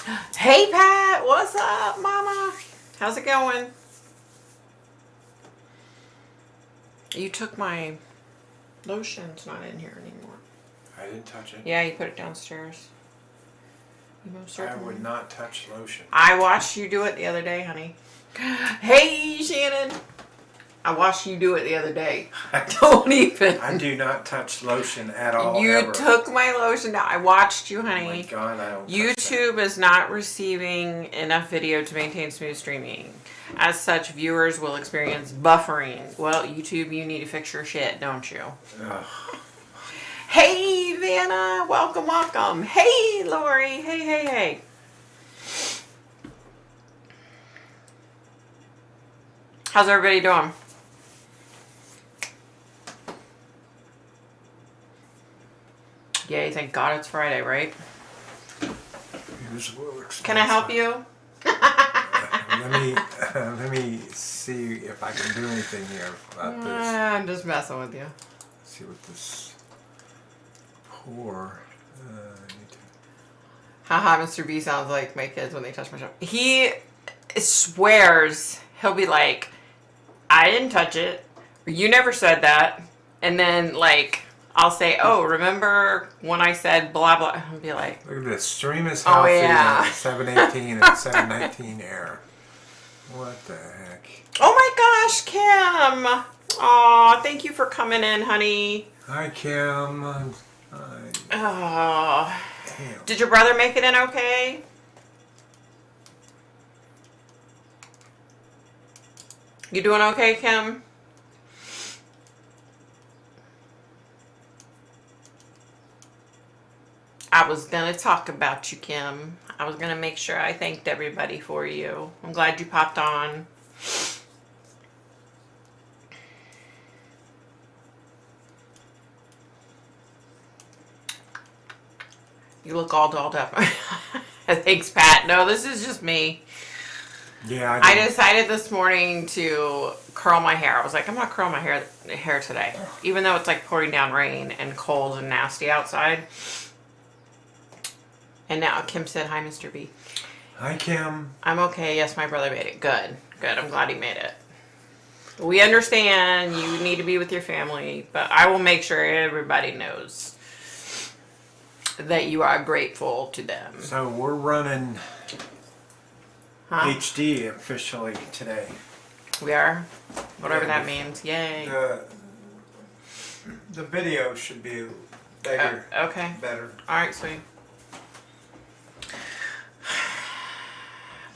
Hey Pat, what's up, mama? How's it going? You took my lotion. It's not in here anymore. I didn't touch it. Yeah, you put it downstairs. You most I certainly. would not touch lotion. I watched you do it the other day, honey. Hey, Shannon. I watched you do it the other day. Don't even. I do not touch lotion at all. You ever. took my lotion down. I watched you, honey. Oh my God, I don't. YouTube is not receiving enough video to maintain smooth streaming. As such, viewers will experience buffering. Well, YouTube, you need to fix your shit, don't you? Ugh. Hey, Vanna. Welcome, welcome. Hey, Lori. Hey, hey, hey. How's everybody doing? Yay, thank God it's Friday, right? Can I help you? Let me see if I can do anything here about this. I'm just messing with you. Let's see what this pour. I need to... Haha, Mr. B sounds like my kids when they touch my shoulder. He swears, he'll be like, I didn't touch it. Or, you never said that. And then, like, I'll say, oh, remember when I said blah, blah. He'll be like, Look at this. Stream is healthy. oh, yeah. 718 and 719 air. What the heck? oh my gosh, Kim. Aw, thank you for coming in, honey. Hi, Kim. Oh, Damn. did your brother make it in okay? You doing okay, Kim? I was gonna talk about you, Kim. I was gonna make sure I thanked everybody for you. I'm glad you popped on. You look all dolled up. Thanks, Pat. No, this is just me. Yeah, I decided this morning to curl my hair. I was like, I'm gonna curl my hair today, even though it's like pouring down rain and cold and nasty outside. And now Kim said, hi, Mr. B. Hi, Kim. I'm okay. Yes, my brother made it. Good. Good. I'm glad he made it. We understand you need to be with your family, but I will make sure everybody knows that you are grateful to them. So we're running HD officially today. We are? Whatever Yeah, that means. Yay. The video should be bigger. Okay. Better. All right, sweet.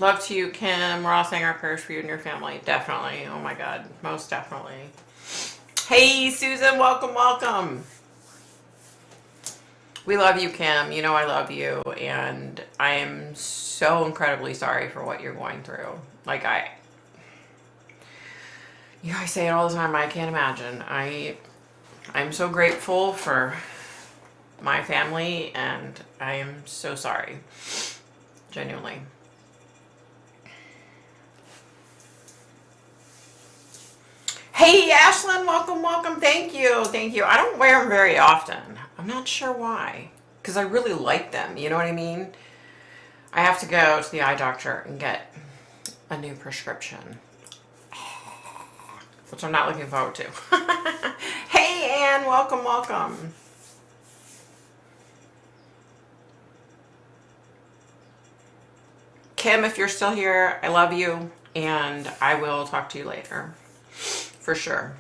Love to you, Kim. We're all saying our prayers for you and your family. Definitely. Oh my God. Most definitely. Hey, Susan. Welcome, welcome. We love you, Kim. You know I love you. And I am so incredibly sorry for what you're going through. Like, I say it all the time. I can't imagine. I'm so grateful for my family, and I am so sorry. Genuinely. Hey, Ashlyn, welcome, welcome. Thank you, thank you. I don't wear them very often. I'm not sure why, because I really like them. You know what I mean? I have to go to the eye doctor and get a new prescription, which I'm not looking forward to. Hey, Ann, welcome, welcome. Kim, if you're still here, I love you, and I will talk to you later. For sure.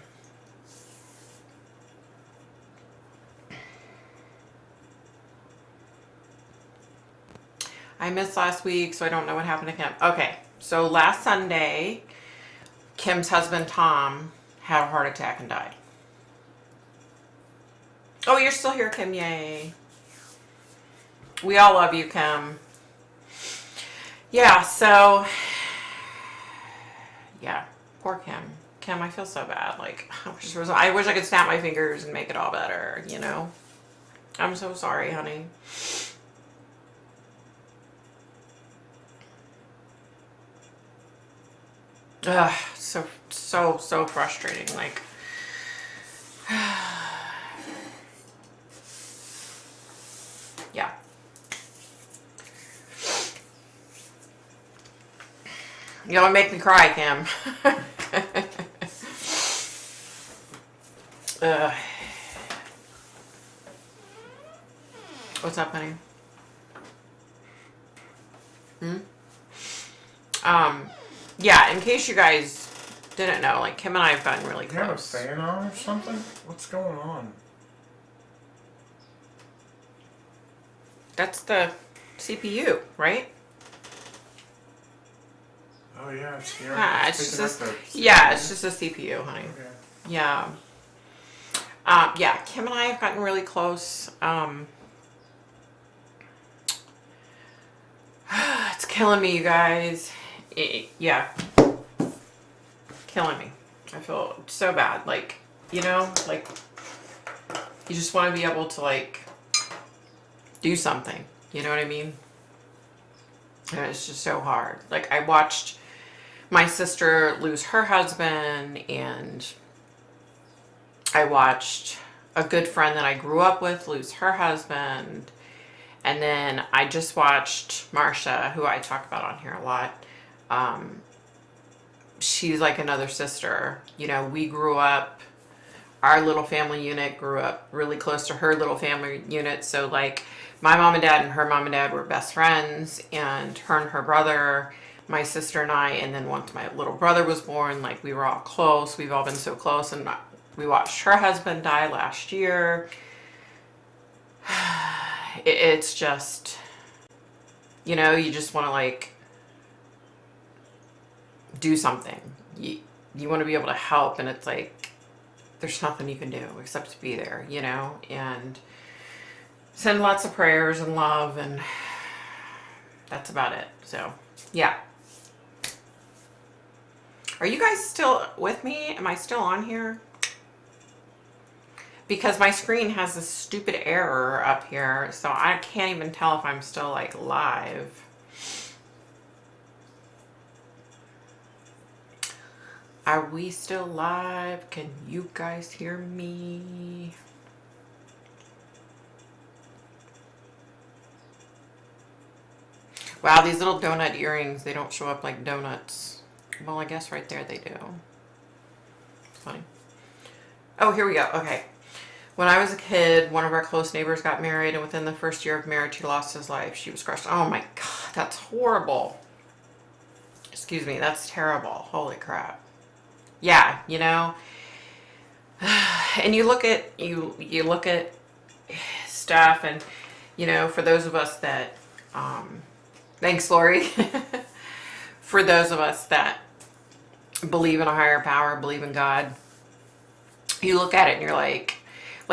I missed last week, so I don't know what happened to Kim. Okay, so last Sunday, Kim's husband, Tom, had a heart attack and died. Oh, you're still here, Kim. Yay. We all love you, Kim. Yeah, so... yeah, poor Kim. Kim, I feel so bad. Like, I wish I could snap my fingers and make it all better, you know? I'm so sorry, honey. Ugh, so frustrating. Like, yeah. You don't make me cry, Kim. What's up, honey? Yeah, in case you guys didn't know, like, Kim and I have gotten really You have a close. fan on or something? What's going on? That's the CPU, right? Oh yeah, it's here. Yeah, it's just picking a, up the yeah, it's just a CPU, honey. Okay. Yeah. Yeah, Kim and I have gotten really close. It's killing me, you guys. Yeah. Killing me. I feel so bad. Like, you know, like, you just want to be able to, like, do something. You know what I mean? And it's just so hard. Like, I watched my sister lose her husband, and I watched a good friend that I grew up with lose her husband. And then I just watched Marsha, who I talk about on here a lot. She's like another sister. You know, we grew up, our little family unit grew up really close to her little family unit. So like my mom and dad and her mom and dad were best friends, and her and her brother, my sister and I, and then once my little brother was born, like we were all close. We've all been so close, and we watched her husband die last year. It's just, you know, you just want to like do something. You want to be able to help, and it's like there's nothing you can do except to be there, you know, and send lots of prayers and love, and that's about it. So yeah. Are you guys still with me? Am I still on here? Because my screen has this stupid error up here, so I can't even tell if I'm still like live. Are we still live? Can you guys hear me? Wow, these little donut earrings, they don't show up like donuts. Well, I guess right there they do. Funny. Oh, here we go. Okay. When I was a kid, one of our close neighbors got married, and within the first year of marriage, he lost his life. She was crushed. Oh my God, that's horrible. Excuse me, that's terrible. Holy crap. Yeah, you know. And you look at you look at stuff, and you know, for those of us that thanks, Lori. For those of us that believe in a higher power, believe in God, you look at it and you're like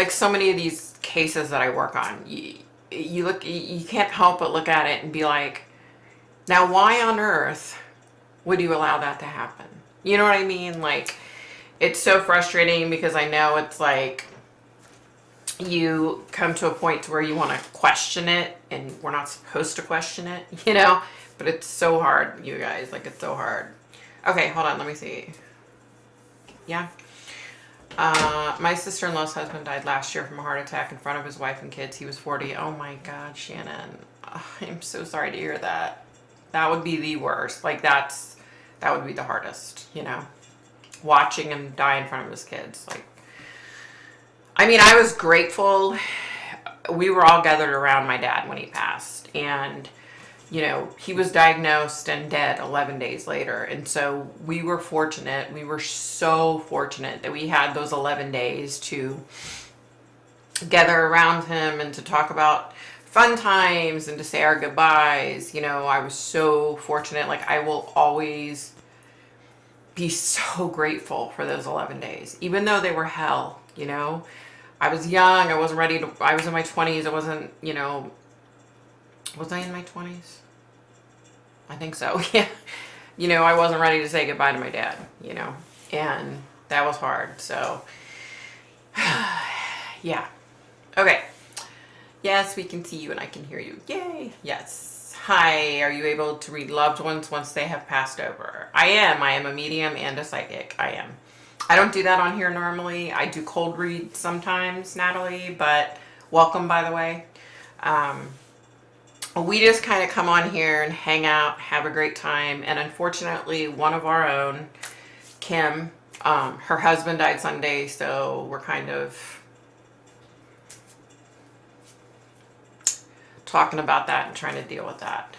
so many of these cases that I work on, you can't help but look at it and be like, now why on earth would you allow that to happen? You know what I mean? Like, it's so frustrating because I know it's like you come to a point to where you want to question it, and we're not supposed to question it, you know, but it's so hard, you guys, like it's so hard. Okay, hold on, let me see. Yeah. My sister-in-law's husband died last year from a heart attack in front of his wife and kids. He was 40. Oh my God, Shannon. I'm so sorry to hear that. That would be the worst. Like that would be the hardest, you know, watching him die in front of his kids. Like, I mean, I was grateful. We were all gathered around my dad when he passed, and you know, he was diagnosed and dead 11 days later. And so we were fortunate. We were so fortunate that we had those 11 days to gather around him and to talk about fun times and to say our goodbyes. You know, I was so fortunate. Like, I will always be so grateful for those 11 days, even though they were hell, you know. I was young. I wasn't ready to, I was in my 20s. I wasn't, you know, was I in my 20s? I think so. Yeah. You know, I wasn't ready to say goodbye to my dad, you know, and that was hard. So, yeah. Okay. Yes, we can see you and I can hear you. Yay. Yes. Hi. Are you able to read loved ones once they have passed over? I am. I am a medium and a psychic. I am. I don't do that on here normally. I do cold read sometimes, Natalie, but welcome, by the way. we just kind of come on here and hang out, have a great time. And unfortunately, one of our own, Kim, her husband died Sunday, so we're kind of talking about that and trying to deal with that.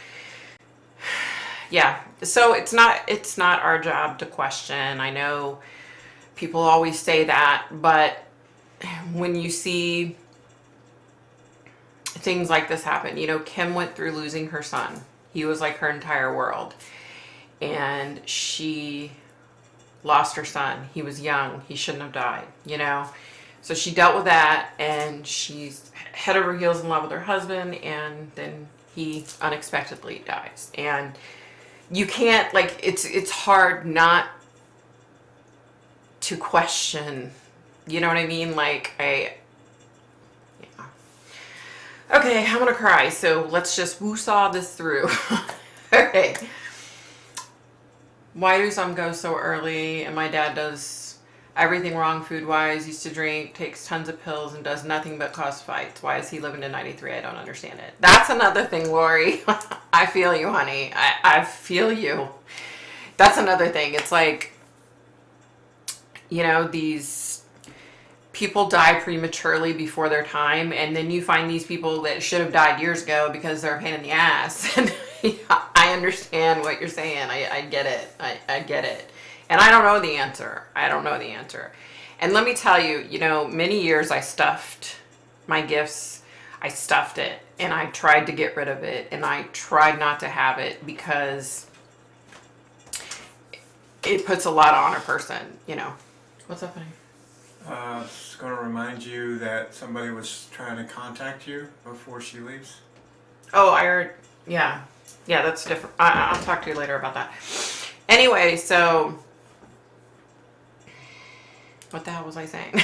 Yeah, so it's not our job to question. I know people always say that, but when you see things like this happen, Kim went through losing her son. He was like her entire world, and she lost her son. He was young. He shouldn't have died, So she dealt with that, and she's head over heels in love with her husband, and then he unexpectedly dies. And you can't, it's hard not to question, you know what I mean? Yeah. Okay, I'm gonna cry, so let's just woo-saw this through. Okay. Why do some go so early? And my dad does everything wrong food-wise, used to drink, takes tons of pills, and does nothing but cause fights. Why is he living to 93? I don't understand it. That's another thing, Lori. I feel you, honey. I feel you. That's another thing. It's like, these people die prematurely before their time, and then you find these people that should have died years ago because they're a pain in the ass. And I understand what you're saying. I get it. I get it. And I don't know the answer. And let me tell you, many years I stuffed my gifts. I stuffed it, and I tried to get rid of it, and I tried not to have it because it puts a lot on a person, What's up, honey? Just going to remind you that somebody was trying to contact you before she leaves. Oh, I heard. Yeah, that's different. I'll talk to you later about that. Anyway, so what the hell was I saying?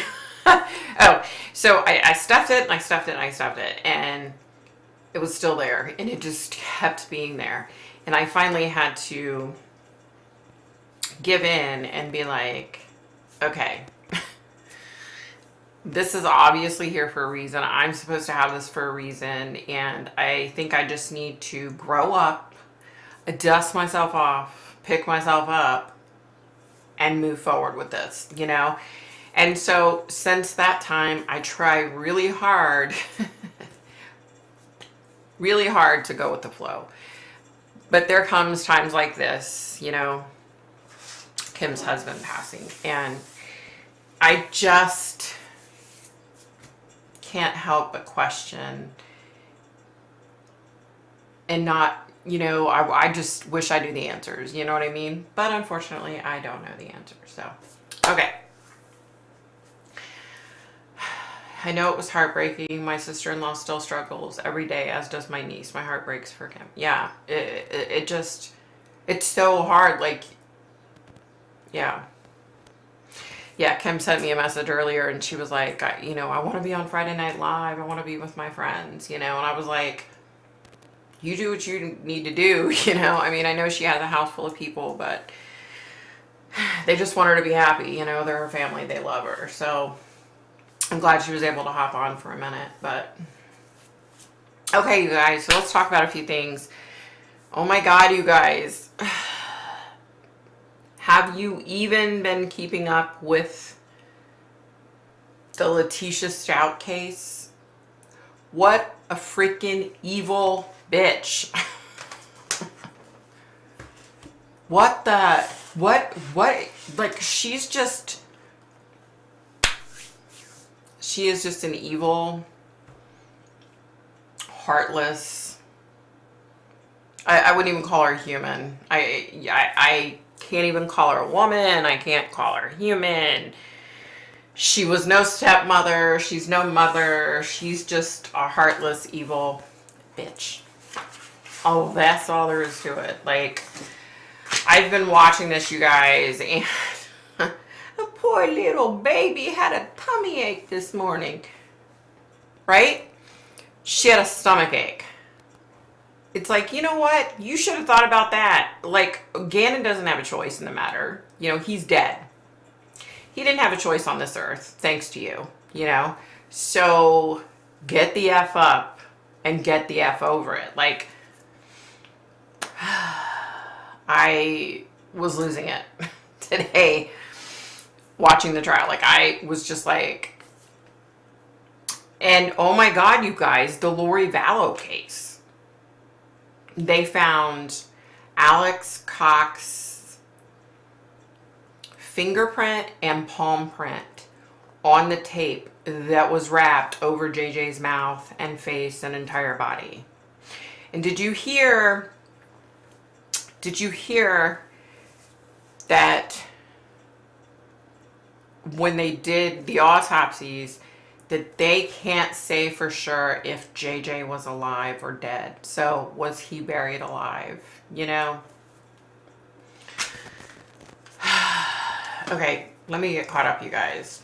Oh, so I stuffed it, and I stuffed it, and I stuffed it, and it was still there, and it just kept being there. And I finally had to give in and be like, okay, this is obviously here for a reason. I'm supposed to have this for a reason. And I think I just need to grow up, dust myself off, pick myself up, and move forward with this, And so since that time, I try really hard, really hard to go with the flow. But there comes times like this, Kim's husband passing, and I just can't help but question and not, I just wish I knew the answers, you know what I mean? But unfortunately, I don't know the answers. So, okay. I know it was heartbreaking. My sister-in-law still struggles every day, as does my niece. My heart breaks for Kim. Yeah, it just, it's so hard. Yeah, Kim sent me a message earlier, and she was like, I want to be on Friday Night Live. I want to be with my friends, and I was like, you do what you need to do, I mean, I know she has a house full of people, but they just want her to be happy, they're her family. They love her. So I'm glad she was able to hop on for a minute, but okay, you guys, so let's talk about a few things. Oh my God, you guys. Have you even been keeping up with the Letitia Stout case? What a freaking evil bitch. What, she is just an evil, heartless, I wouldn't even call her human. I can't even call her a woman. I can't call her human. She was no stepmother. She's no mother. She's just a heartless, evil bitch. Oh, that's all there is to it. I've been watching this, you guys, and the poor little baby had a tummy ache this morning. Right? She had a stomach ache. It's like, you know what? You should have thought about that. Gannon doesn't have a choice in the matter. He's dead. He didn't have a choice on this earth, thanks to you, So get the F up and get the F over it. Like, I was losing it today watching the trial. Like, I was just like, and oh my God, you guys, the Lori Vallow case. They found Alex Cox's fingerprint and palm print on the tape that was wrapped over JJ's mouth and face and entire body. And did you hear that when they did the autopsies, that they can't say for sure if JJ was alive or dead? So was he buried alive, you know? Okay, let me get caught up, you guys.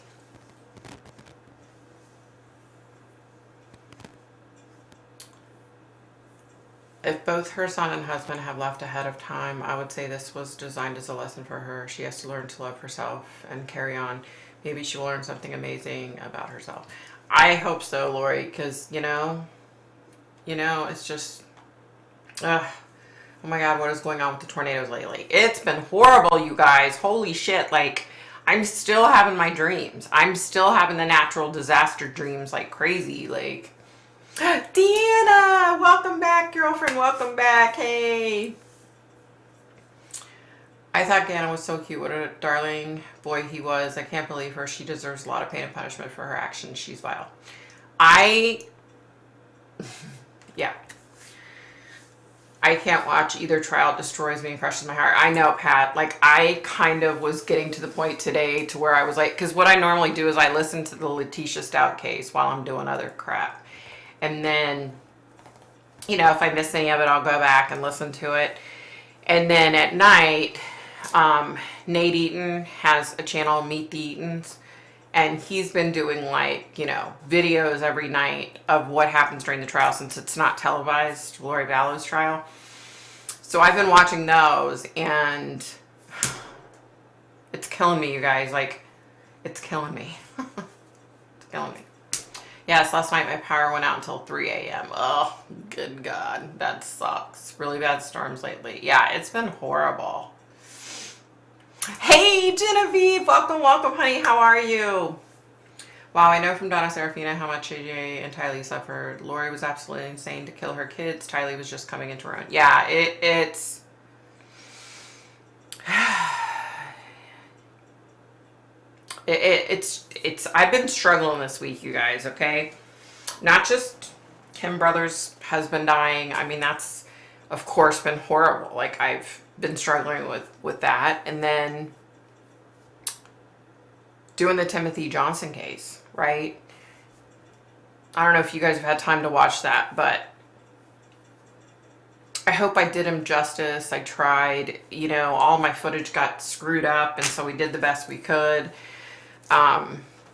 If both her son and husband have left ahead of time, I would say this was designed as a lesson for her. She has to learn to love herself and carry on. Maybe she'll learn something amazing about herself. I hope so, Lori, because, you know, it's just, oh my God, what is going on with the tornadoes lately? It's been horrible, you guys. Holy shit. Like, I'm still having my dreams. I'm still having the natural disaster dreams like crazy. Like, Deanna, welcome back, girlfriend. Welcome back. Hey. I thought Ganna was so cute. What a darling boy he was. I can't believe her. She deserves a lot of pain and punishment for her actions. She's vile. Yeah. I can't watch either trial. It destroys me and crushes my heart. I know, Pat. Like, I kind of was getting to the point today to where I was like, because what I normally do is I listen to the Letitia Stout case while I'm doing other crap. And then, you know, if I miss any of it, I'll go back and listen to it. And then at night, Nate Eaton has a channel, Meet the Eatons, and he's been doing, like, you know, videos every night of what happens during the trial, since it's not televised, Lori Vallow's trial. So I've been watching those, and it's killing me, you guys. Like, it's killing me. It's killing me. Yes, last night my power went out until 3 a.m. Oh, good God. That sucks. Really bad storms lately. Yeah, it's been horrible. Hey, Genevieve. Welcome, welcome, honey. How are you? Wow, I know from Donna Serafina how much AJ and Tylee suffered. Lori was absolutely insane to kill her kids. Tylee was just coming into her own. Yeah, it's... It's I've been struggling this week, you guys, okay? Not just Kim Brothers' husband dying. I mean, that's, of course, been horrible. Like, I've been struggling with that. And then doing the Timothy Johnson case, right? I don't know if you guys have had time to watch that, but I hope I did him justice. I tried. You know, all my footage got screwed up, and so we did the best we could.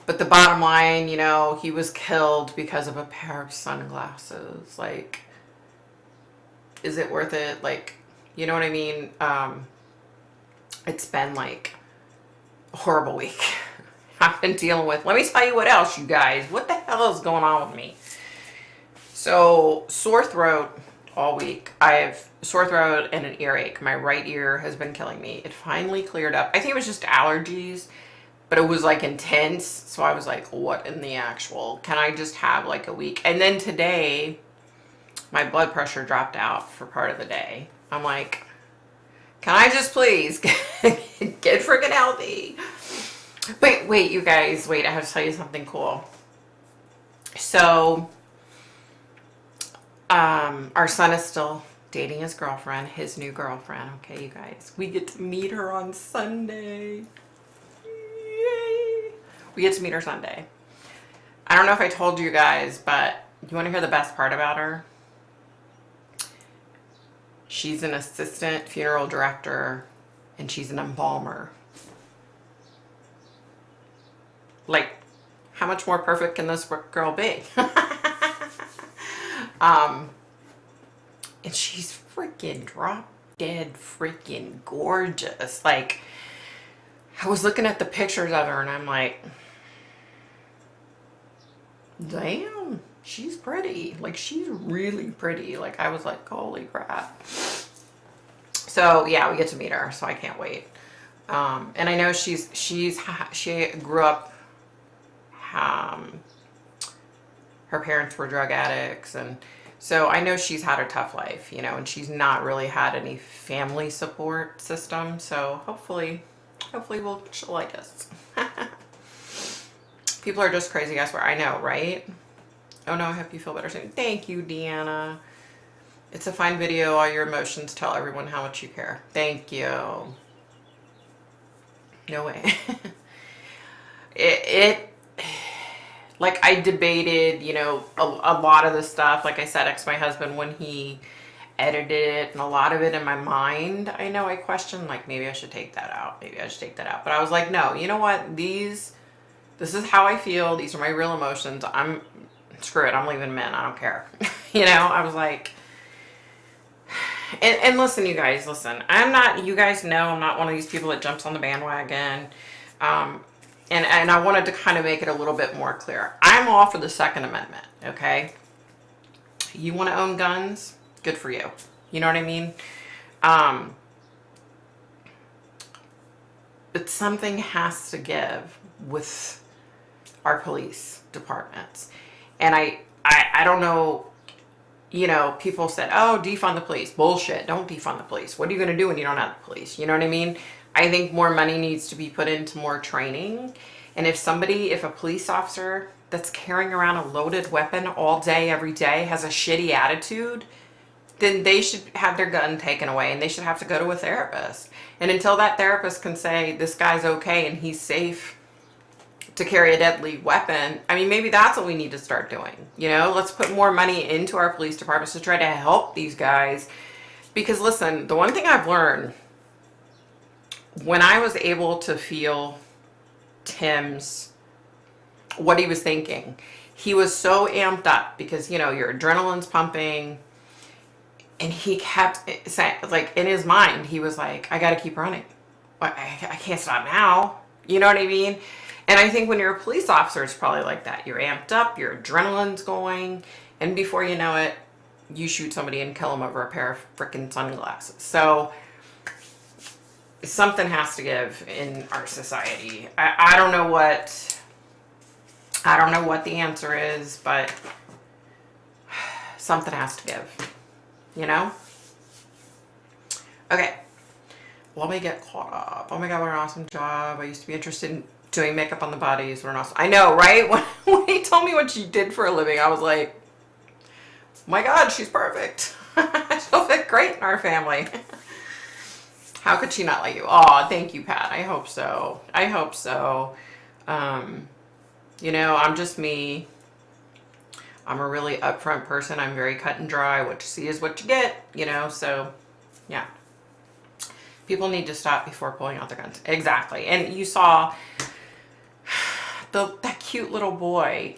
But the bottom line, you know, he was killed because of a pair of sunglasses. Like, is it worth it? Like, you know what I mean? It's been, like, a horrible week. I've been dealing with, let me tell you what else, you guys. What the hell is going on with me? So, sore throat all week. I have sore throat and an earache. My right ear has been killing me. It finally cleared up. I think it was just allergies. But it was, like, intense, so I was like, what in the actual? Can I just have, like, a week? And then today, my blood pressure dropped out for part of the day. I'm like, can I just please get freaking healthy? Wait, you guys, wait, I have to tell you something cool. So, our son is still dating his girlfriend, his new girlfriend, okay, you guys. We get to meet her on Sunday. We get to meet her Sunday. I don't know if I told you guys, but you want to hear the best part about her? She's an assistant funeral director, and she's an embalmer. Like, how much more perfect can this girl be? And she's freaking drop dead freaking gorgeous. Like, I was looking at the pictures of her, and I'm like, damn, she's pretty. Like, she's really pretty. Like, I was like, holy crap. So yeah, we get to meet her, so I can't wait. And I know she grew up, her parents were drug addicts, and so I know she's had a tough life, you know, and she's not really had any family support system. So hopefully she'll like us. People are just crazy, I swear. I know, right? Oh no, I hope you feel better soon. Thank you, Deanna. It's a fine video. All your emotions tell everyone how much you care. Thank you. No way. it like, I debated, you know, a lot of the stuff. Like I said, my husband, when he edited it, and a lot of it in my mind, I know I questioned, like, maybe I should take that out. Maybe I should take that out. But I was like, no, you know what? This is how I feel. These are my real emotions. Screw it. I'm leaving men. I don't care. You know, I was like, and listen, you guys, listen, you guys know I'm not one of these people that jumps on the bandwagon. And I wanted to kind of make it a little bit more clear. I'm all for the Second Amendment, okay? You want to own guns? Good for you. You know what I mean? But something has to give with our police departments. And I don't know, you know, people said, oh, defund the police. Bullshit. Don't defund the police. What are you going to do when you don't have the police? You know what I mean? I think more money needs to be put into more training. And if a police officer that's carrying around a loaded weapon all day, every day, has a shitty attitude, then they should have their gun taken away, and they should have to go to a therapist. And until that therapist can say, this guy's okay and he's safe to carry a deadly weapon, I mean, maybe that's what we need to start doing. You know, let's put more money into our police departments to try to help these guys. Because listen, the one thing I've learned, when I was able to feel what he was thinking, he was so amped up because, you know, your adrenaline's pumping, and he kept saying, like, in his mind, he was like, I got to keep running. I can't stop now. You know what I mean? And I think when you're a police officer, it's probably like that. You're amped up, your adrenaline's going, and before you know it, you shoot somebody and kill them over a pair of freaking sunglasses. So something has to give in our society. I don't know what the answer is, but something has to give, you know? Okay, let me get caught up. Oh my God, what an awesome job. I used to be interested in doing makeup on the bodies. What an awesome, I know, right? When he told me what she did for a living, I was like, oh my God, she's perfect. She'll fit great in our family. How could she not like you? Oh, thank you, Pat. I hope so. I hope so. You know, I'm just me. I'm a really upfront person. I'm very cut and dry. What you see is what you get, you know? So, yeah. People need to stop before pulling out their guns. Exactly. And you saw that cute little boy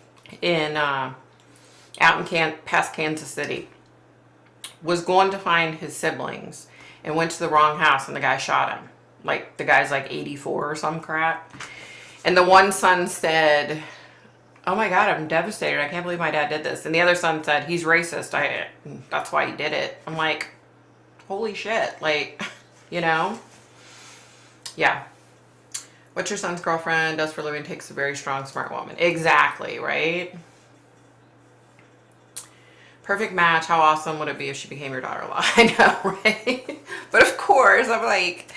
out in past Kansas City was going to find his siblings and went to the wrong house, and the guy shot him. Like, the guy's like 84 or some crap. And the one son said, oh my God, I'm devastated. I can't believe my dad did this. And the other son said, he's racist. That's why he did it. I'm like, holy shit. Like, you know? Yeah. What your son's girlfriend does for a living takes a very strong, smart woman. Exactly, right? Perfect match. How awesome would it be if she became your daughter-in-law? I know, right? But of course, I'm like,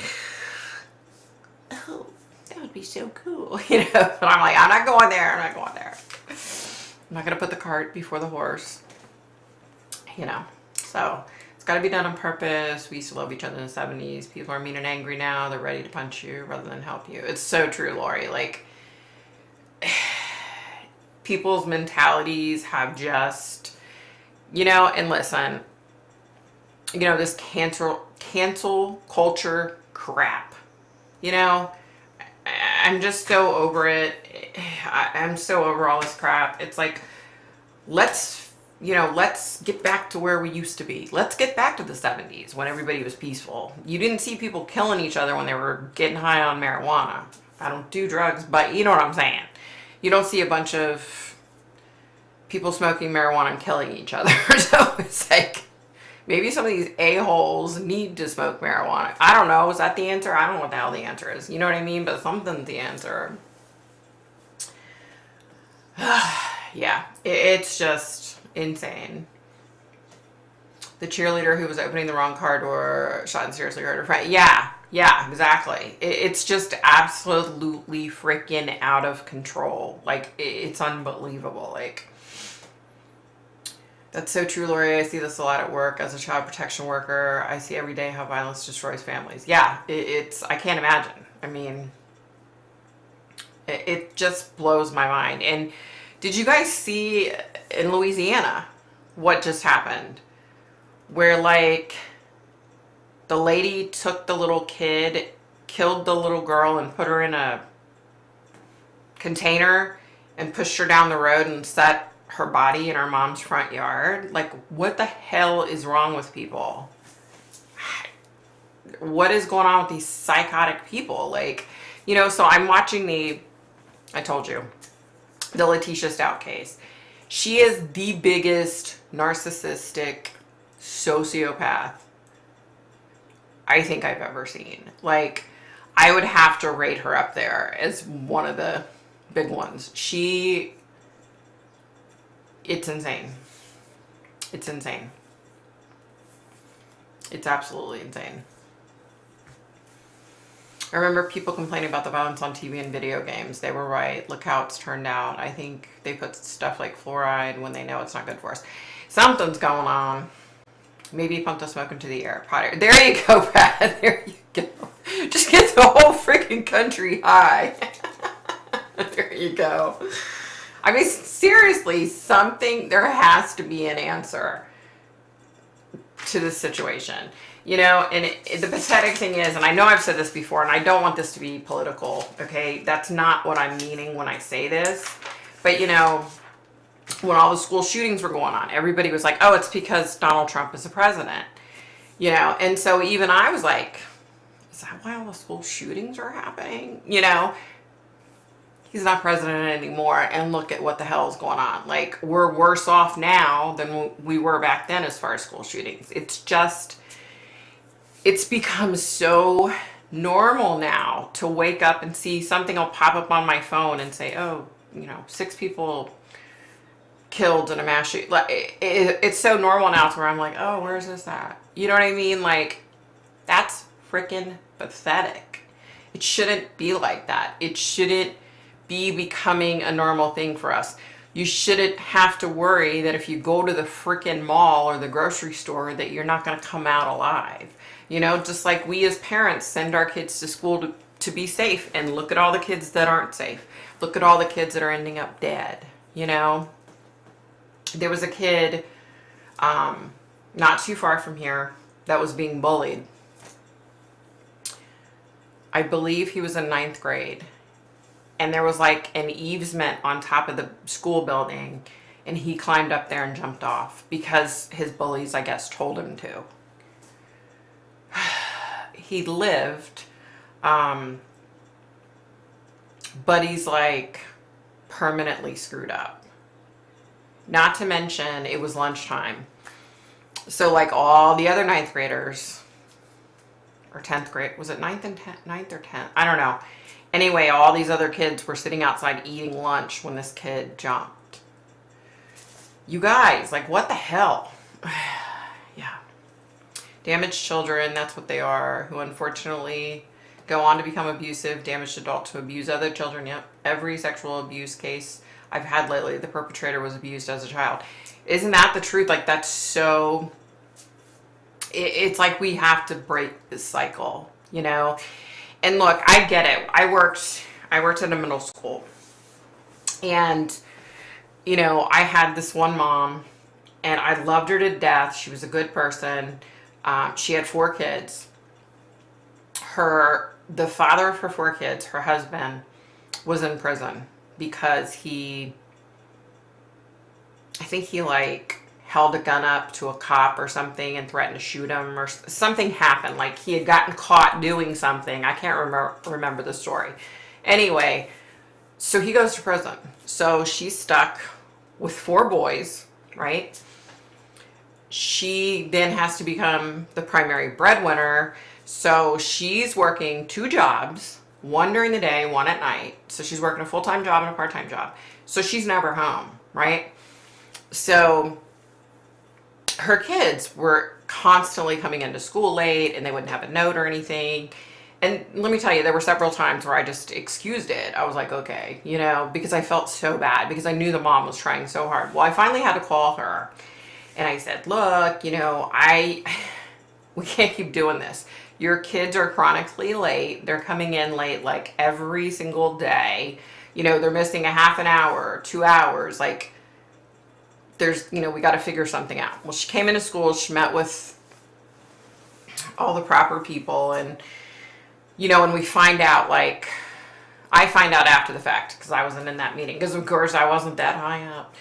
oh, that would be so cool, you know? But I'm like, I'm not going there. I'm not going there. I'm not going to put the cart before the horse, you know? So it's got to be done on purpose. We used to love each other in the 70s. People are mean and angry now. They're ready to punch you rather than help you. It's so true, Lori. Like, people's mentalities have just, you know, and listen, you know, this cancel culture crap, you know, I'm just so over it. I'm so over all this crap. It's like, let's get back to where we used to be. Let's get back to the 70s when everybody was peaceful. You didn't see people killing each other when they were getting high on marijuana. I don't do drugs, but you know what I'm saying. You don't see a bunch of people smoking marijuana and killing each other. So it's like, maybe some of these a-holes need to smoke marijuana. I don't know. Is that the answer? I don't know what the hell the answer is. You know what I mean? But something's the answer. Yeah, it's just insane. The cheerleader who was opening the wrong car door shot and seriously hurt her friend. Yeah, exactly. It's just absolutely freaking out of control. Like, it's unbelievable. Like, that's so true, Lori. I see this a lot at work as a child protection worker. I see every day how violence destroys families. Yeah, it's, I can't imagine. I mean, it just blows my mind. And did you guys see in Louisiana what just happened? Where, like, the lady took the little kid, killed the little girl, and put her in a container and pushed her down the road and set her body in her mom's front yard. Like, what the hell is wrong with people? What is going on with these psychotic people? Like, you know, so I'm watching I told you, the Letitia Stout case. She is the biggest narcissistic sociopath I think I've ever seen. Like, I would have to rate her up there as one of the big ones. It's insane. It's insane. It's absolutely insane. I remember people complaining about the violence on TV and video games. They were right. Look how it's turned out. I think they put stuff like fluoride when they know it's not good for us. Something's going on. Maybe pump the smoke into the air. Potter. There you go, Brad. There you go. Just get the whole freaking country high. There you go. I mean, seriously, there has to be an answer to this situation. You know, and the pathetic thing is, and I know I've said this before, and I don't want this to be political, okay? That's not what I'm meaning when I say this. But, you know, when all the school shootings were going on, everybody was like, oh, it's because Donald Trump is the president. You know, and so even I was like, is that why all the school shootings are happening? You know, he's not president anymore, and look at what the hell is going on. Like, we're worse off now than we were back then as far as school shootings. It's become so normal now to wake up and see something will pop up on my phone and say, oh, you know, 6 people killed in a mass shooting. Like, it's so normal now to where I'm like, oh, where's this at? You know what I mean? Like, that's freaking pathetic. It shouldn't be like that. It shouldn't be becoming a normal thing for us. You shouldn't have to worry that if you go to the freaking mall or the grocery store that you're not going to come out alive. You know, just like we as parents send our kids to school to be safe, and look at all the kids that aren't safe. Look at all the kids that are ending up dead, you know. There was a kid not too far from here that was being bullied. I believe he was in 9th grade. And there was like an easement on top of the school building, and he climbed up there and jumped off because his bullies, I guess, told him to. He lived, but he's like permanently screwed up. Not to mention it was lunchtime. So like all the other 9th graders, or 10th grade, was it 9th or 10th? I don't know. Anyway, all these other kids were sitting outside eating lunch when this kid jumped. You guys, like, what the hell? Yeah. Damaged children, that's what they are, who unfortunately go on to become abusive. Damaged adults who abuse other children. Yep. Every sexual abuse case I've had lately, the perpetrator was abused as a child. Isn't that the truth? Like, that's so... It's like we have to break this cycle, you know? And look, I get it. I worked at a middle school, and, you know, I had this one mom, and I loved her to death. She was a good person. She had 4 kids. The father of her 4 kids, her husband, was in prison because I think he like held a gun up to a cop or something and threatened to shoot him, or something happened. Like, he had gotten caught doing something. I can't remember the story. Anyway, so he goes to prison. So she's stuck with 4 boys, right? She then has to become the primary breadwinner. So she's working 2 jobs, one during the day, one at night. So she's working a full-time job and a part-time job. So she's never home, right? So her kids were constantly coming into school late, and they wouldn't have a note or anything. And let me tell you, there were several times where I just excused it. I was like, okay, you know, because I felt so bad, because I knew the mom was trying so hard. Well, I finally had to call her, and I said, look, you know, we can't keep doing this. Your kids are chronically late. They're coming in late like every single day. You know, they're missing a half an hour, 2 hours. Like, there's, you know, we got to figure something out. Well, she came into school. She met with all the proper people. And, you know, and we find out, like, I find out after the fact, because I wasn't in that meeting. Because, of course, I wasn't that high up.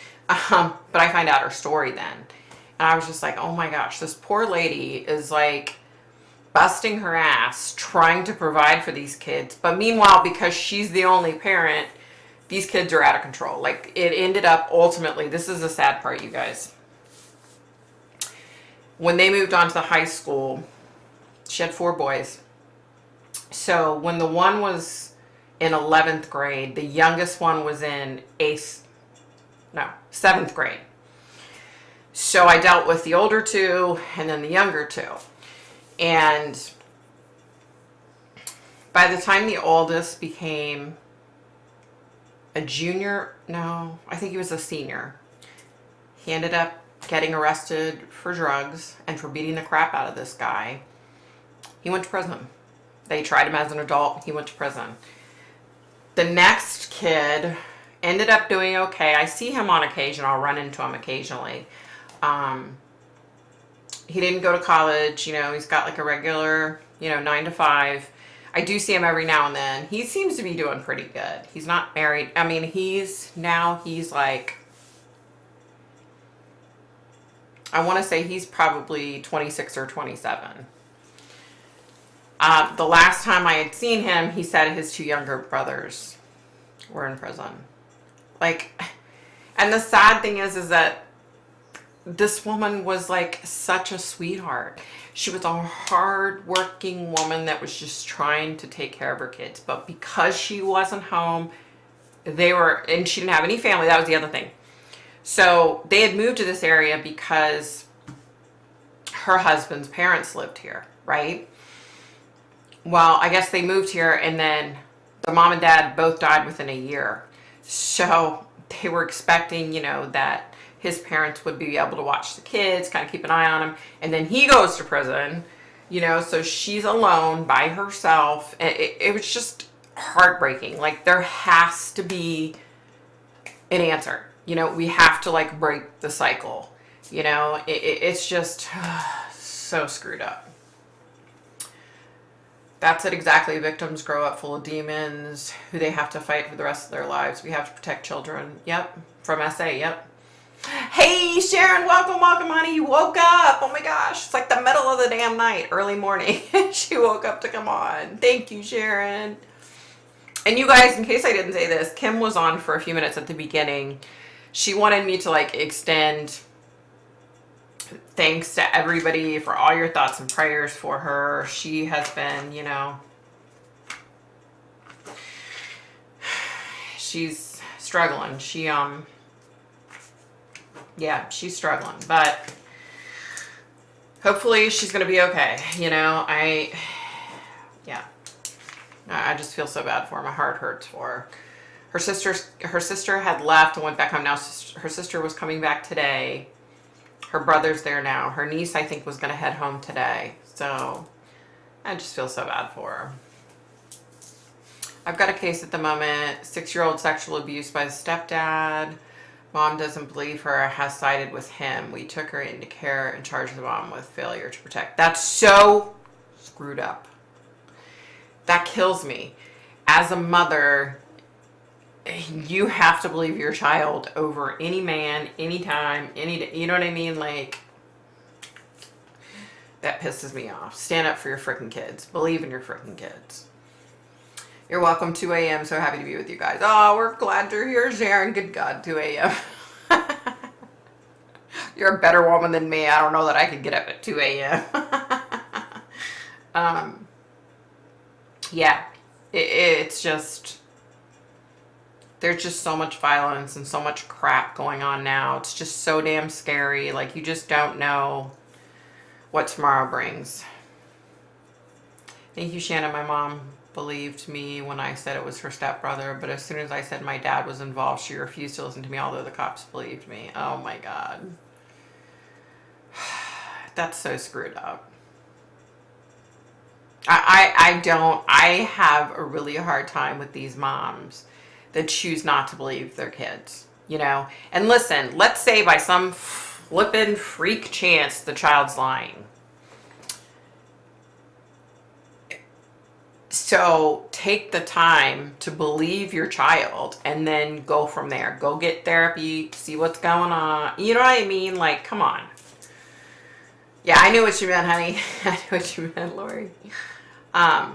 But I find out her story then. And I was just like, oh my gosh, this poor lady is like busting her ass trying to provide for these kids. But meanwhile, because she's the only parent, these kids are out of control. Like, it ended up ultimately, this is the sad part, you guys. When they moved on to the high school, she had 4 boys. So when the one was in 11th grade, the youngest one was in 7th grade. So I dealt with the older 2 and then the younger 2. And by the time the oldest became a junior, no, I think he was a senior, he ended up getting arrested for drugs and for beating the crap out of this guy. He went to prison. They tried him as an adult. He went to prison. The next kid ended up doing okay. I see him on occasion. I'll run into him occasionally. He didn't go to college. You know, he's got like a regular, 9 to 5. I do see him every now and then. He seems to be doing pretty good. He's not married. I mean, he's like, I want to say he's probably 26 or 27. The last time I had seen him, he said his 2 younger brothers were in prison. Like, and the sad thing is that this woman was like such a sweetheart. She was a hard-working woman that was just trying to take care of her kids. But because she wasn't home, and she didn't have any family, that was the other thing. So they had moved to this area because her husband's parents lived here, right? Well, I guess they moved here, and then the mom and dad both died within a year. So they were expecting, that his parents would be able to watch the kids, kind of keep an eye on them. And then he goes to prison, so she's alone by herself. And it was just heartbreaking. Like, there has to be an answer. We have to, like, break the cycle. It's just so screwed up. That's it exactly. Victims grow up full of demons who they have to fight for the rest of their lives. We have to protect children. Yep. From SA. Yep. Hey, Sharon, welcome, honey. You woke up. Oh my gosh. It's like the middle of the damn night, early morning. She woke up to come on. Thank you, Sharon. And you guys, in case I didn't say this, Kim was on for a few minutes at the beginning. She wanted me to like extend thanks to everybody for all your thoughts and prayers for her. She has been, she's struggling. She's struggling, but hopefully she's going to be okay. I just feel so bad for her. My heart hurts for her. Her sister had left and went back home. Now her sister was coming back today. Her brother's there now. Her niece, I think, was going to head home today. So I just feel so bad for her. I've got a case at the moment. 6-year-old sexual abuse by the stepdad. Mom doesn't believe her, has sided with him. We took her into care and charged the mom with failure to protect. That's so screwed up. That kills me. As a mother, you have to believe your child over any man, anytime, any day. You know what I mean? Like, that pisses me off. Stand up for your freaking kids. Believe in your freaking kids. You're welcome, 2 a.m. So happy to be with you guys. Oh, we're glad you're here, Sharon. Good God, 2 a.m. You're a better woman than me. I don't know that I could get up at 2 a.m. Yeah, it's just, there's just so much violence and so much crap going on now. It's just so damn scary. Like, you just don't know what tomorrow brings. Thank you, Shannon. My mom believed me when I said it was her stepbrother, but as soon as I said my dad was involved, she refused to listen to me, although the cops believed me. Oh my God. That's so screwed up. I have a really hard time with these moms that choose not to believe their kids, you know? And listen, let's say by some flippin' freak chance the child's lying. So take the time to believe your child and then go from there. Go get therapy, see what's going on. You know what I mean? Like, come on. Yeah, I knew what you meant, honey. I knew what you meant, Lori. Yeah,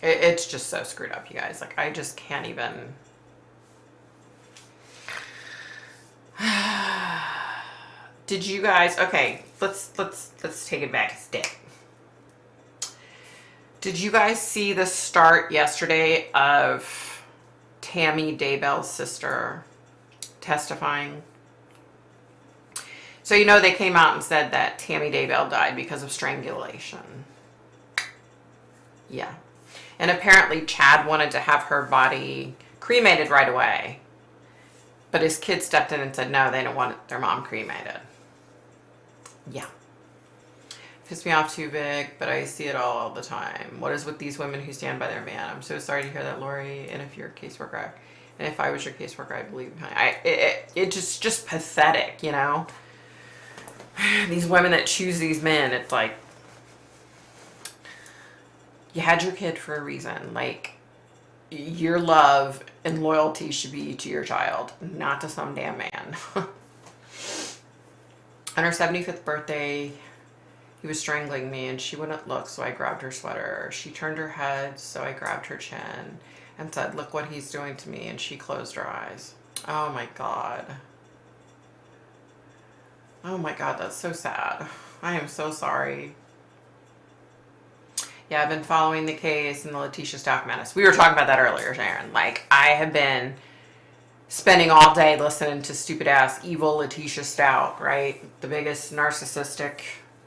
it's just so screwed up, you guys. Like, I just can't even. Did you guys? Okay, let's take it back a step. Did you guys see the start yesterday of Tammy Daybell's sister testifying? So, you know, they came out and said that Tammy Daybell died because of strangulation. Yeah. And apparently Chad wanted to have her body cremated right away. But his kid stepped in and said, no, they don't want their mom cremated. Yeah. Pissed me off too big, but I see it all the time. What is with these women who stand by their man? I'm so sorry to hear that, Lori. And if you're a caseworker, and if I was your caseworker, I believe it just pathetic, you know? These women that choose these men, it's like, you had your kid for a reason. Like, your love and loyalty should be to your child, not to some damn man. On her 75th birthday, he was strangling me and she wouldn't look, so I grabbed her sweater. She turned her head, so I grabbed her chin and said, look what he's doing to me, and she closed her eyes. Oh my God. Oh my God, that's so sad. I am so sorry. Yeah, I've been following the case and the Letitia Stout menace. We were talking about that earlier, Sharon. Like, I have been spending all day listening to stupid ass evil Letitia Stout, right? The biggest narcissistic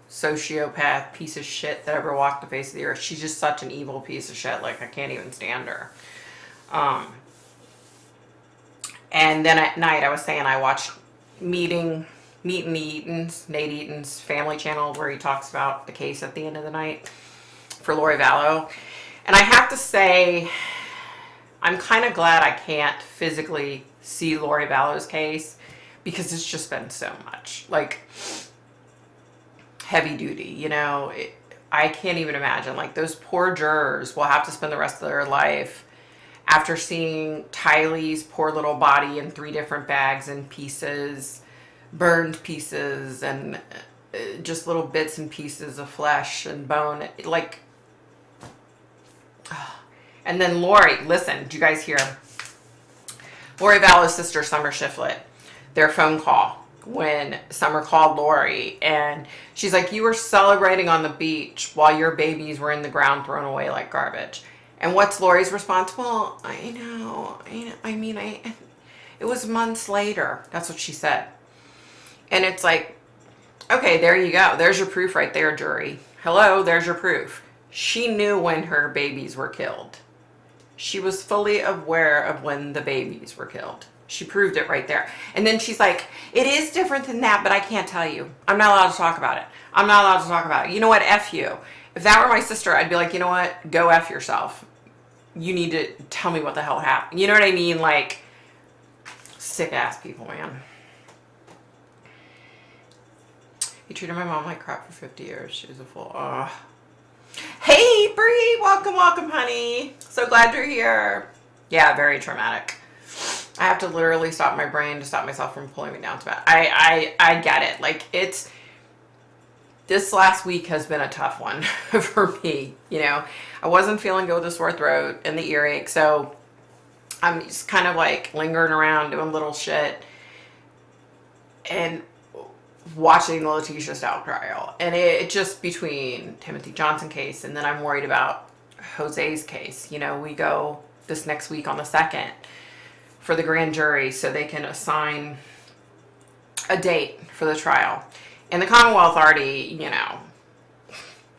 sociopath piece of shit that ever walked the face of the earth. She's just such an evil piece of shit. Like, I can't even stand her. And then at night, I was saying I watched Meet and the Eatons, Nate Eaton's family channel, where he talks about the case at the end of the night for Lori Vallow. And I have to say, I'm kind of glad I can't physically see Lori Vallow's case, because it's just been so much. Like, heavy duty, you know? I can't even imagine. Like, those poor jurors will have to spend the rest of their life after seeing Tylee's poor little body in 3 different bags and pieces, burned pieces, and just little bits and pieces of flesh and bone. Like, and then Lori, listen, did you guys hear Lori Vallow's sister, Summer Shiflett, their phone call when Summer called Lori, and she's like, you were celebrating on the beach while your babies were in the ground thrown away like garbage. And what's Lori's response? Well, I know. It was months later. That's what she said. And it's like, okay, there you go. There's your proof right there, jury. Hello, there's your proof. She knew when her babies were killed. She was fully aware of when the babies were killed. She proved it right there. And then she's like, it is different than that, but I can't tell you. I'm not allowed to talk about it. I'm not allowed to talk about it. You know what? F you. If that were my sister, I'd be like, you know what? Go F yourself. You need to tell me what the hell happened. You know what I mean? Like, sick ass people, man. He treated my mom like crap for 50 years. She was a fool. Hey, Bree. Welcome, welcome, honey. So glad you're here. Yeah, very traumatic. I have to literally stop my brain to stop myself from pulling me down to bed. I get it. Like, this last week has been a tough one for me. You know, I wasn't feeling good with the sore throat and the earache. So I'm just kind of like lingering around doing little shit and watching the Letitia Stout trial. And it just between Timothy Johnson case, and then I'm worried about Jose's case. You know, we go this next week on the 2nd for the grand jury so they can assign a date for the trial. And the Commonwealth already, you know,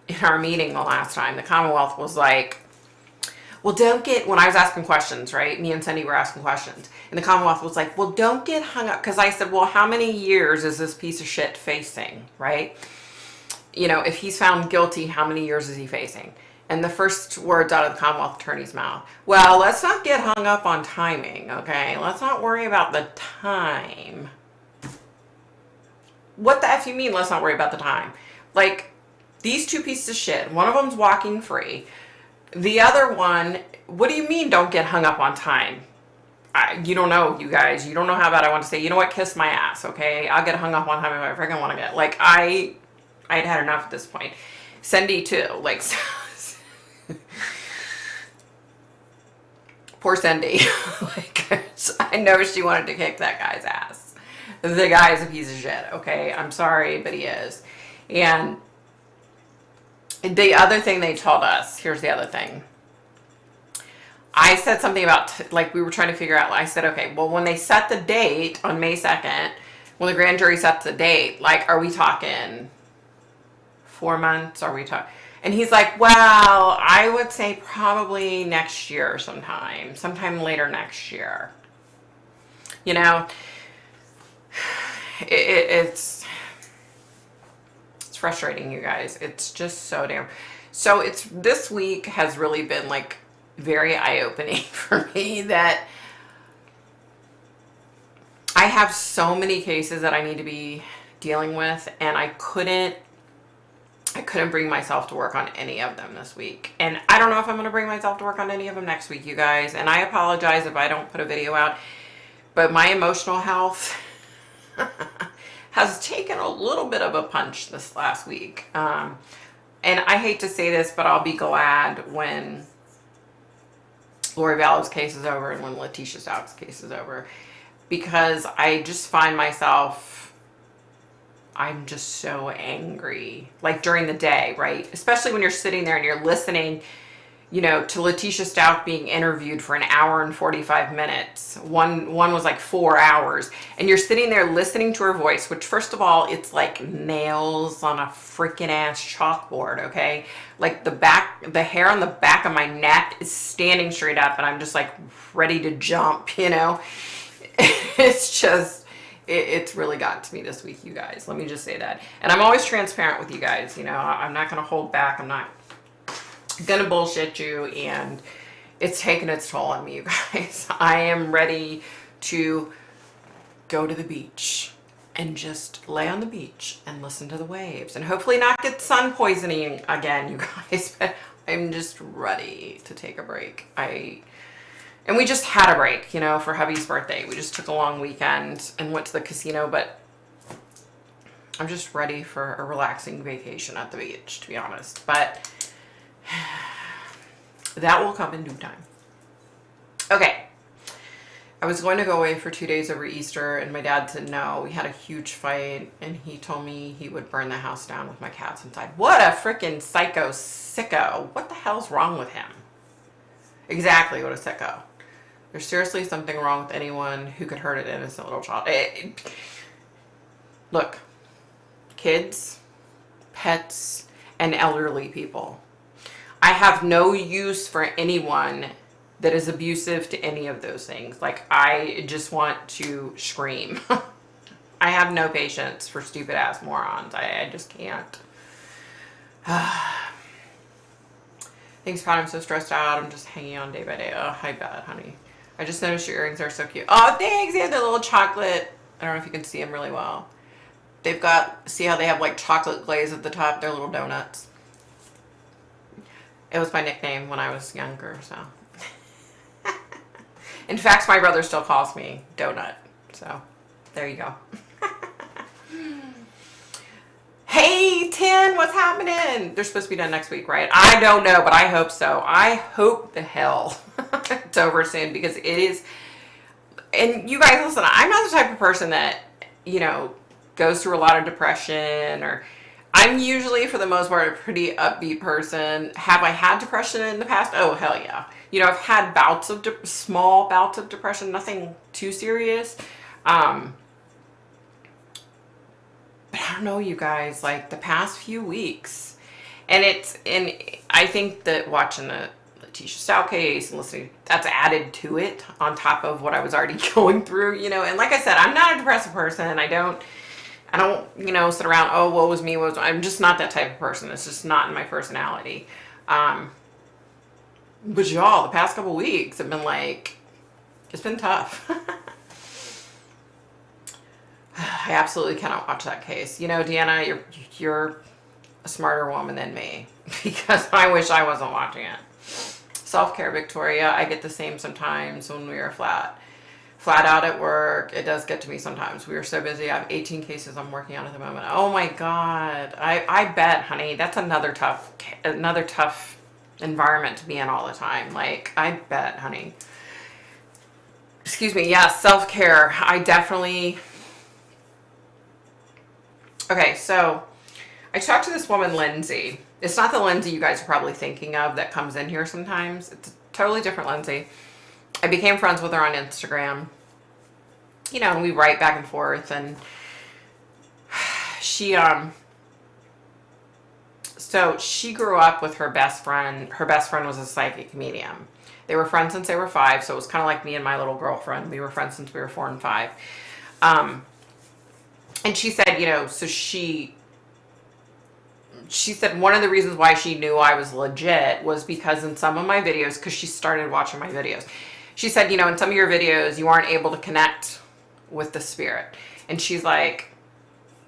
in our meeting the last time, the Commonwealth was like, well, don't get, when I was asking questions, right? Me and Cindy were asking questions. And the Commonwealth was like, well, don't get hung up. Because I said, well, how many years is this piece of shit facing, right? You know, if he's found guilty, how many years is he facing? And the first words out of the Commonwealth attorney's mouth, well, let's not get hung up on timing, okay? Let's not worry about the time. What the F you mean, let's not worry about the time? Like, these two pieces of shit, one of them's walking free. The other one, what do you mean don't get hung up on time? You don't know, you guys. You don't know how bad I want to say, you know what, kiss my ass, okay? I'll get hung up on time if I freaking want to get. Like, I'd had enough at this point. Cindy, too. Like, poor Cindy. Like, I know she wanted to kick that guy's ass. The guy's a piece of shit, okay? I'm sorry, but he is. And the other thing they told us, here's the other thing. I said something about, like, we were trying to figure out, I said, okay, well, when they set the date on May 2nd, when the grand jury sets the date, like, are we talking 4 months? Are we talking? And he's like, well, I would say probably next year sometime later next year. You know, it's frustrating, you guys. It's just so damn. So this week has really been like very eye-opening for me that I have so many cases that I need to be dealing with, and I couldn't bring myself to work on any of them this week. And I don't know if I'm going to bring myself to work on any of them next week, you guys. And I apologize if I don't put a video out, but my emotional health has taken a little bit of a punch this last week. And I hate to say this, but I'll be glad when Lori Vallow's case is over and when Letitia Stout's case is over, because I just find myself, I'm just so angry, like during the day, right? Especially when you're sitting there and you're listening, you know, to Letitia Stout being interviewed for an hour and 45 minutes. One was like 4 hours, and you're sitting there listening to her voice, which first of all, it's like nails on a freaking ass chalkboard, okay? Like the hair on the back of my neck is standing straight up, and I'm just like ready to jump, you know? It's just, it's really gotten to me this week, you guys. Let me just say that. And I'm always transparent with you guys, you know? I'm not going to hold back. I'm not gonna bullshit you, and it's taken its toll on me, you guys. I am ready to go to the beach and just lay on the beach and listen to the waves and hopefully not get sun poisoning again, you guys. But I'm just ready to take a break. And we just had a break, you know, for hubby's birthday. We just took a long weekend and went to the casino, but I'm just ready for a relaxing vacation at the beach, to be honest. But that will come in due time. Okay. I was going to go away for 2 days over Easter, and my dad said no. We had a huge fight, and he told me he would burn the house down with my cats inside. What a freaking psycho sicko. What the hell's wrong with him? Exactly, what a sicko. There's seriously something wrong with anyone who could hurt an innocent little child. Look, kids, pets, and elderly people. I have no use for anyone that is abusive to any of those things. Like, I just want to scream. I have no patience for stupid ass morons. I just can't. Thanks, Pat. I'm so stressed out. I'm just hanging on day by day. Oh, hi, bad, honey. I just noticed your earrings are so cute. Oh, thanks. They have the little chocolate. I don't know if you can see them really well. They've got, see how they have like chocolate glaze at the top? They're little donuts. It was my nickname when I was younger, so. In fact, my brother still calls me Donut. So, there you go. Hey, 10, what's happening? They're supposed to be done next week, right? I don't know, but I hope so. I hope the hell. It's over soon because it is. And you guys, listen, I'm not the type of person that, goes through a lot of depression, or I'm usually, for the most part, a pretty upbeat person. Have I had depression in the past? Oh, hell yeah. I've had small bouts of depression, nothing too serious. But I don't know, you guys, like the past few weeks, and I think that watching the Letitia Stout case and listening, that's added to it on top of what I was already going through, and like I said, I'm not a depressive person. I don't, sit around, oh, woe was me, I'm just not that type of person. It's just not in my personality. But y'all, the past couple weeks have been it's been tough. I absolutely cannot watch that case. Deanna, you're a smarter woman than me because I wish I wasn't watching it. Self-care, Victoria, I get the same sometimes when we are flat out at work. It does get to me sometimes. We are so busy. I have 18 cases I'm working on at the moment. Oh my God. I bet, honey, that's another tough environment to be in all the time. I bet, honey. Excuse me. Yeah, self-care. I definitely... Okay, so I talked to this woman, Lindsay. It's not the Lindsay you guys are probably thinking of that comes in here sometimes. It's a totally different Lindsay. I became friends with her on Instagram. And we write back and forth, and so she grew up with her best friend. Her best friend was a psychic medium. They were friends since they were 5, so it was kind of like me and my little girlfriend. We were friends since we were 4 and 5. And she said, so she said one of the reasons why she knew I was legit was because in some of my videos, because she started watching my videos, she said, in some of your videos, you aren't able to connect with the spirit. And she's like,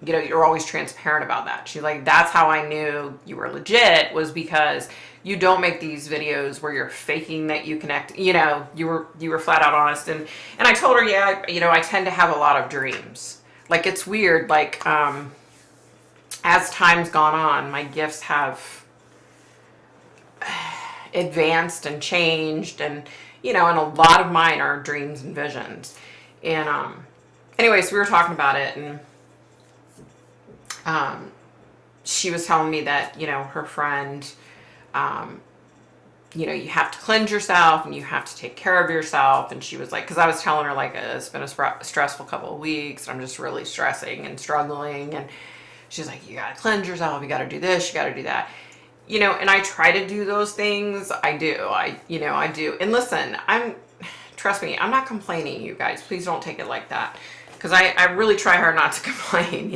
you're always transparent about that. She's like, that's how I knew you were legit, was because you don't make these videos where you're faking that you connect. You were flat out honest. And I told her, yeah, I tend to have a lot of dreams. It's weird. As time's gone on, my gifts have advanced and changed, and and a lot of mine are dreams and visions. And anyways, we were talking about it, and she was telling me that her friend, you have to cleanse yourself and you have to take care of yourself. And she was like, because I was telling her it's been a stressful couple of weeks, and I'm just really stressing and struggling. And she's like, you got to cleanse yourself. You got to do this. You got to do that. And I try to do those things. I do. I do. And listen, trust me, I'm not complaining, you guys. Please don't take it like that. Because I really try hard not to complain,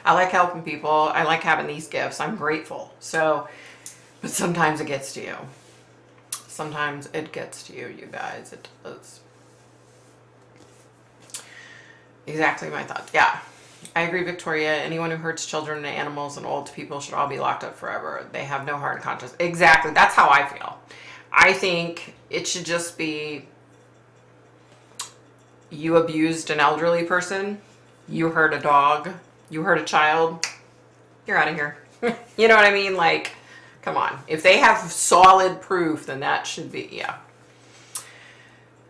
I like helping people. I like having these gifts. I'm grateful. So, but sometimes it gets to you. Sometimes it gets to you, you guys. It does. Exactly my thoughts. Yeah. I agree, Victoria. Anyone who hurts children and animals and old people should all be locked up forever. They have no heart and conscience. Exactly. That's how I feel. I think it should just be, you abused an elderly person, you hurt a dog, you hurt a child, you're out of here. You know what I mean? Come on. If they have solid proof, then that should be, yeah.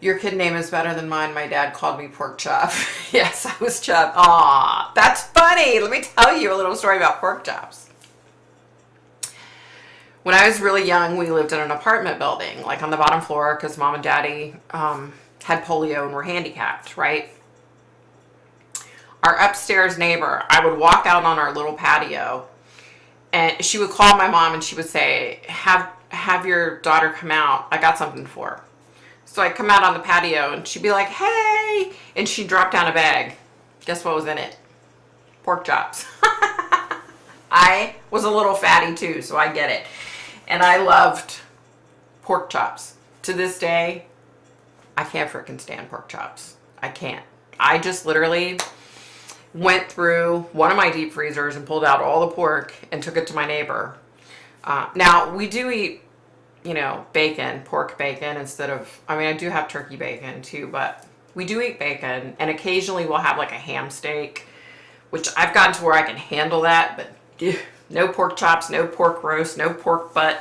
Your kid name is better than mine. My dad called me Pork Chop. Yes, I was Chop. Aw, that's funny. Let me tell you a little story about pork chops. When I was really young, we lived in an apartment building, on the bottom floor, because mom and daddy had polio and were handicapped, right? Our upstairs neighbor, I would walk out on our little patio, and she would call my mom and she would say, have your daughter come out. I got something for her. So I'd come out on the patio and she'd be like, hey, and she'd drop down a bag. Guess what was in it? Pork chops. I was a little fatty too, so I get it. And I loved pork chops. To this day, I can't freaking stand pork chops. I can't. I just literally went through one of my deep freezers and pulled out all the pork and took it to my neighbor. Now, we do eat, bacon, pork bacon, instead of, I do have turkey bacon too, but we do eat bacon, and occasionally we'll have a ham steak, which I've gotten to where I can handle that, but no pork chops, no pork roast, no pork butt.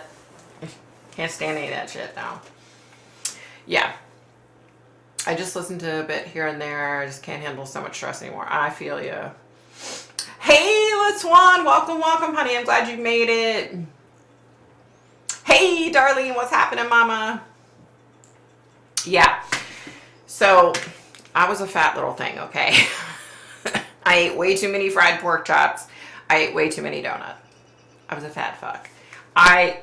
Can't stand any of that shit now. Yeah. I just listen to a bit here and there. I just can't handle so much stress anymore. I feel you. Hey, Latswan, welcome, honey. I'm glad you made it. Hey, Darlene, what's happening, mama? Yeah. So, I was a fat little thing, okay? I ate way too many fried pork chops. I ate way too many donuts. I was a fat fuck.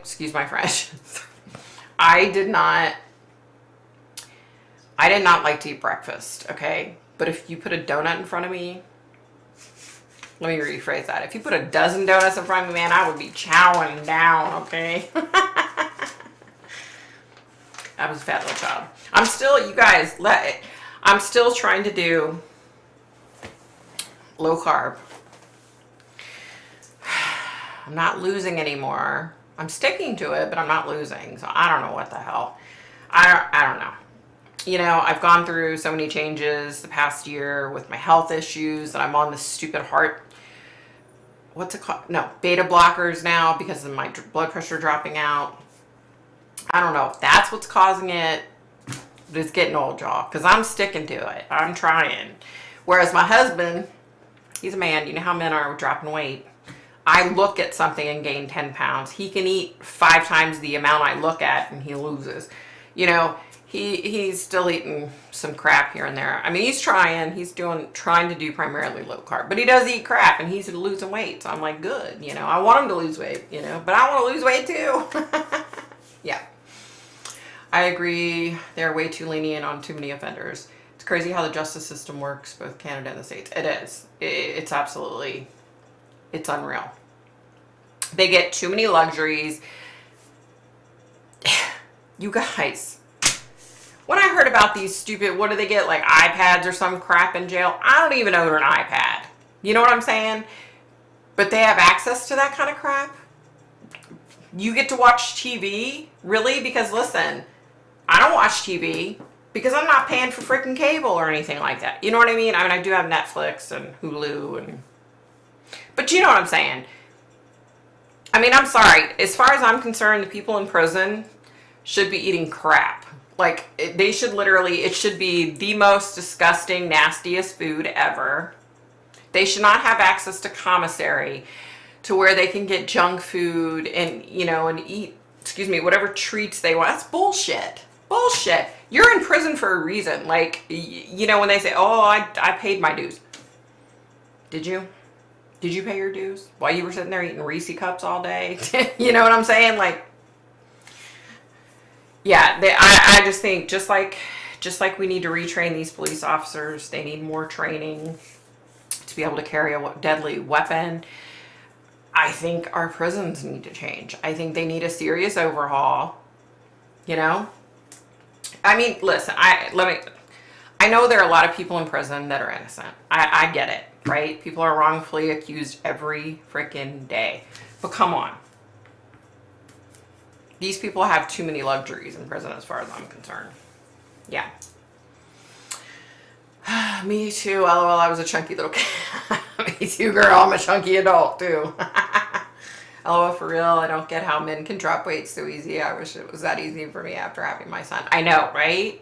Excuse my French. I did not like to eat breakfast, okay? But if you put a donut in front of me, let me rephrase that. If you put a dozen donuts in front of me, man, I would be chowing down, okay? I was a fat little child. I'm still, you guys, I'm still trying to do low carb. I'm not losing anymore. I'm sticking to it, but I'm not losing. So I don't know what the hell. I don't know. You know, I've gone through so many changes the past year with my health issues that I'm on this stupid heart. What's it called? No, beta blockers now because of my blood pressure dropping out. I don't know if that's what's causing it, but it's getting old, y'all, because I'm sticking to it. I'm trying. Whereas my husband, he's a man. You know how men are with dropping weight. I look at something and gain 10 pounds. He can eat 5 times the amount I look at and he loses. You know, he's still eating some crap here and there. I mean, he's trying to do primarily low carb, but he does eat crap and he's losing weight. So I'm like, good, you know, I want him to lose weight, you know, but I want to lose weight too. Yeah. I agree. They're way too lenient on too many offenders. It's crazy how the justice system works, both Canada and the States. It is. It's absolutely, it's unreal. They get too many luxuries. You guys, when I heard about these stupid, what do they get, like iPads or some crap in jail? I don't even own an iPad. You know what I'm saying? But they have access to that kind of crap. You get to watch TV? Really? Because listen, I don't watch TV because I'm not paying for freaking cable or anything like that. You know what I mean? I mean, I do have Netflix and Hulu but you know what I'm saying? I mean, I'm sorry. As far as I'm concerned, the people in prison should be eating crap. Like, they should literally, it should be the most disgusting, nastiest food ever. They should not have access to commissary to where they can get junk food and, you know, and eat, whatever treats they want. That's bullshit. Bullshit. You're in prison for a reason. Like, you know, when they say, oh, I paid my dues. Did you? Did you pay your dues while you were sitting there eating Reese cups all day? You know what I'm saying? Like, yeah, I just think just like we need to retrain these police officers, they need more training to be able to carry a deadly weapon. I think our prisons need to change. I think they need a serious overhaul. You know? I mean, listen, I know there are a lot of people in prison that are innocent. I get it, right? People are wrongfully accused every freaking day. But come on. These people have too many luxuries in prison as far as I'm concerned. Yeah. Me too. LOL, I was a chunky little kid. Me too, girl. I'm a chunky adult too. LOL, for real. I don't get how men can drop weight so easy. I wish it was that easy for me after having my son. I know, right?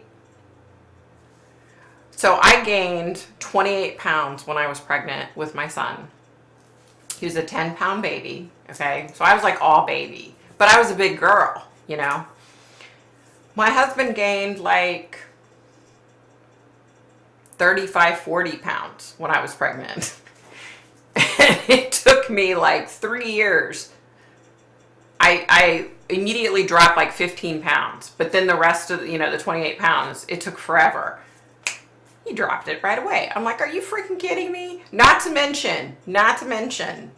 So I gained 28 pounds when I was pregnant with my son. He was a 10-pound baby, okay? So I was like all baby. But I was a big girl, you know? My husband gained like 35, 40 pounds when I was pregnant. And it took me like 3 years. I immediately dropped like 15 pounds. But then the rest of, you know, the 28 pounds, it took forever. He dropped it right away. I'm like, are you freaking kidding me? Not to mention,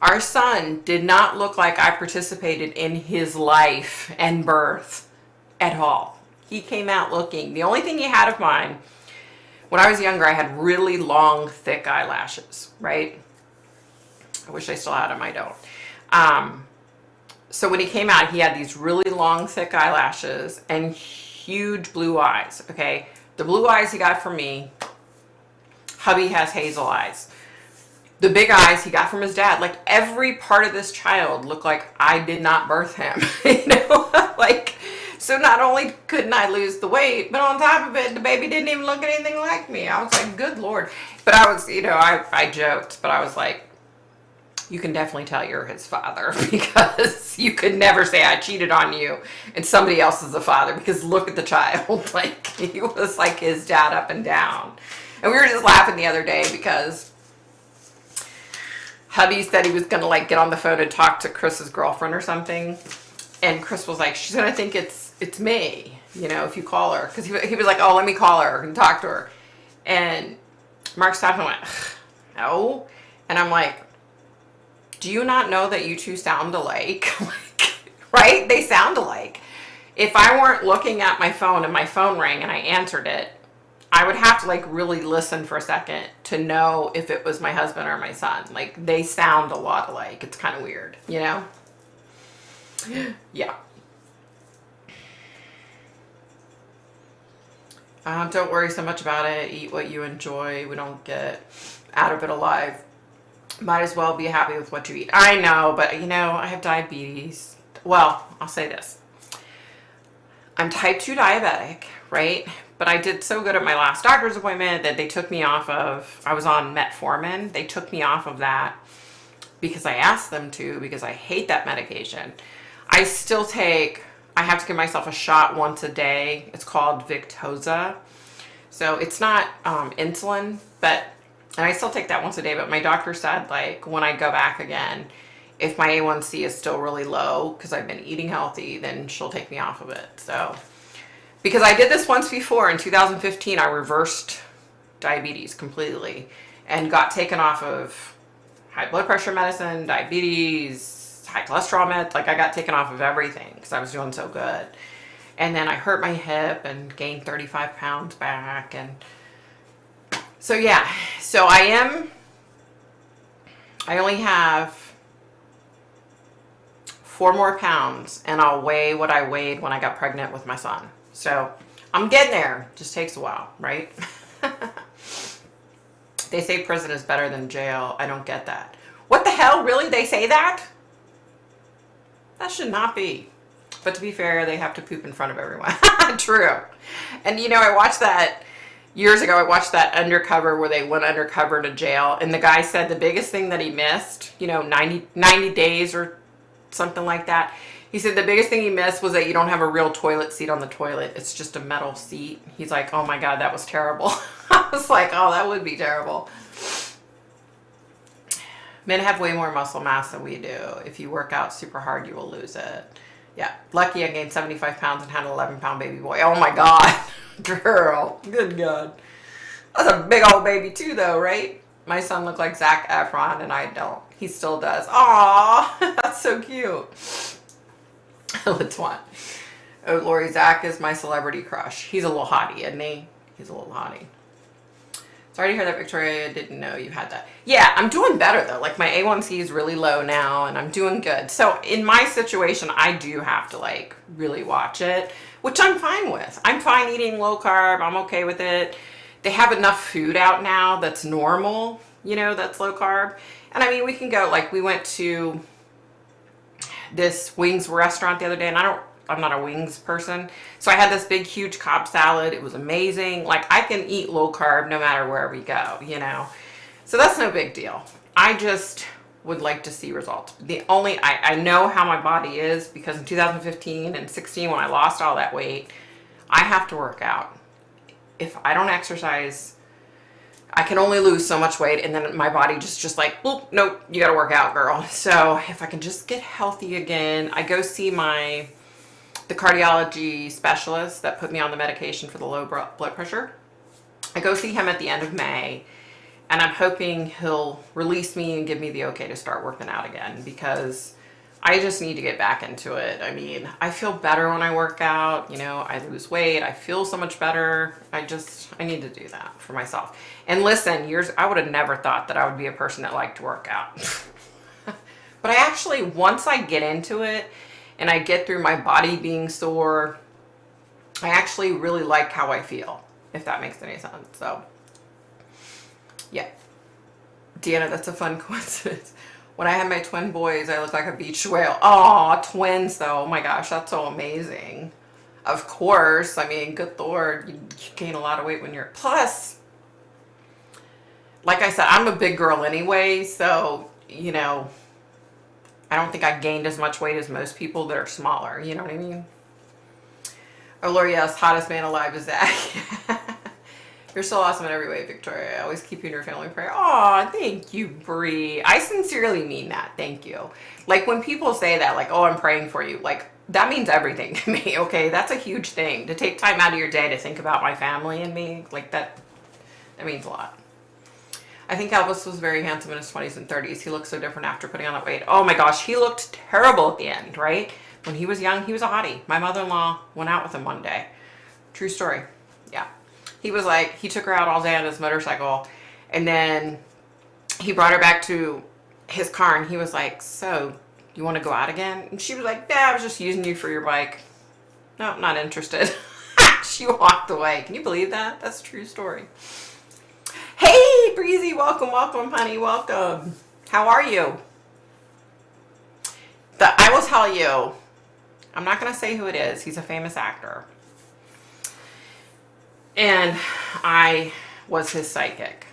our son did not look like I participated in his life and birth at all. He came out looking, the only thing he had of mine, when I was younger, I had really long, thick eyelashes, right? I wish I still had them, I don't. So when he came out, he had these really long, thick eyelashes and huge blue eyes, okay? The blue eyes he got from me, hubby has hazel eyes. The big eyes he got from his dad. Like, every part of this child looked like I did not birth him. You know, like, So not only couldn't I lose the weight, but on top of it, the baby didn't even look anything like me. I was like, good Lord. But I was, I joked, but I was like, you can definitely tell you're his father because you could never say I cheated on you and somebody else is the father, because look at the child. Like, he was like his dad up and down. And we were just laughing the other day because hubby said he was going to like get on the phone and talk to Chris's girlfriend or something. And Chris was like, she's going to think it's me, if you call her. Because he was like, oh, let me call her and talk to her. And Mark stopped and went, no. And I'm like, do you not know that you two sound alike? Like, right? They sound alike. If I weren't looking at my phone and my phone rang and I answered it, I would have to like really listen for a second to know if it was my husband or my son. Like, they sound a lot alike. It's kind of weird, Yeah. Don't worry so much about it. Eat what you enjoy. We don't get out of it alive. Might as well be happy with what you eat. I know, but I have diabetes. Well, I'll say this. I'm type 2 diabetic, right? But I did so good at my last doctor's appointment that they took me off of, I was on metformin. They took me off of that because I asked them to, because I hate that medication. I still I have to give myself a shot once a day. It's called Victoza. So it's not insulin, and I still take that once a day, but my doctor said, like, when I go back again, if my A1C is still really low, because I've been eating healthy, then she'll take me off of it. So, because I did this once before in 2015, I reversed diabetes completely and got taken off of high blood pressure medicine, diabetes, high cholesterol meds. Like, I got taken off of everything because I was doing so good. And then I hurt my hip and gained 35 pounds back. And so, yeah. So I only have 4 more pounds and I'll weigh what I weighed when I got pregnant with my son. So I'm getting there. Just takes a while, right? They say prison is better than jail. I don't get that. What the hell? Really? They say that? That should not be. But to be fair, they have to poop in front of everyone. True. And I watched that years ago. I watched that Undercover where they went undercover to jail. And the guy said the biggest thing that he missed, 90 days or something like that. He said the biggest thing he missed was that you don't have a real toilet seat on the toilet. It's just a metal seat. He's like, oh my God, that was terrible. I was like, oh, that would be terrible. Men have way more muscle mass than we do. If you work out super hard, you will lose it. Yeah. Lucky I gained 75 pounds and had an 11-pound baby boy. Oh my God. Girl. Good God. That's a big old baby too, though, right? My son looked like Zac Efron and I don't. He still does. Aw, that's so cute. Let's want. Oh, Lori, Zach is my celebrity crush. He's a little hottie, isn't he? He's a little hottie. Sorry to hear that, Victoria. Didn't know you had that. Yeah, I'm doing better though. Like, my A1C is really low now and I'm doing good. So in my situation, I do have to like really watch it, which I'm fine with. I'm fine eating low carb. I'm okay with it. They have enough food out now that's normal, that's low carb. And I mean, we can go, like, we went to this wings restaurant the other day, and I'm not a wings person. So I had this big, huge Cobb salad. It was amazing. Like, I can eat low carb no matter where we go, So that's no big deal. I just would like to see results. I know how my body is because in 2015 and 16, when I lost all that weight, I have to work out. If I don't exercise, I can only lose so much weight, and then my body just like, boop, nope, you gotta work out, girl. So if I can just get healthy again, I go see the cardiology specialist that put me on the medication for the low blood pressure. I go see him at the end of May, and I'm hoping he'll release me and give me the okay to start working out again, because I just need to get back into it. I mean, I feel better when I work out, I lose weight. I feel so much better. I need to do that for myself. And listen, I would have never thought that I would be a person that liked to work out. But I actually, once I get into it and I get through my body being sore, I actually really like how I feel, if that makes any sense. So, yeah. Deanna, that's a fun coincidence. When I had my twin boys, I looked like a beach whale. Aw, twins though. Oh my gosh, that's so amazing. Of course. I mean, good Lord, you gain a lot of weight when you're... Plus, like I said, I'm a big girl anyway, so, you know, I don't think I gained as much weight as most people that are smaller. You know what I mean? Oh, Lord, yes, hottest man alive is Zach. You're so awesome in every way, Victoria. I always keep you in your family prayer. Aw, thank you, Bree. I sincerely mean that. Thank you. Like, when people say that, like, oh, I'm praying for you, like, that means everything to me, okay? That's a huge thing. To take time out of your day to think about my family and me, like, that means a lot. I think Elvis was very handsome in his 20s and 30s. He looked so different after putting on that weight. Oh, my gosh, he looked terrible at the end, right? When he was young, he was a hottie. My mother-in-law went out with him one day. True story. Yeah. He was like, he took her out all day on his motorcycle, and then he brought her back to his car, and he was like, so, you want to go out again? And she was like, yeah, I was just using you for your bike. No, not interested. She walked away. Can you believe that? That's a true story. Hey, Breezy, welcome, welcome, honey, welcome. How are you? I will tell you, I'm not going to say who it is. He's a famous actor. And I was his psychic.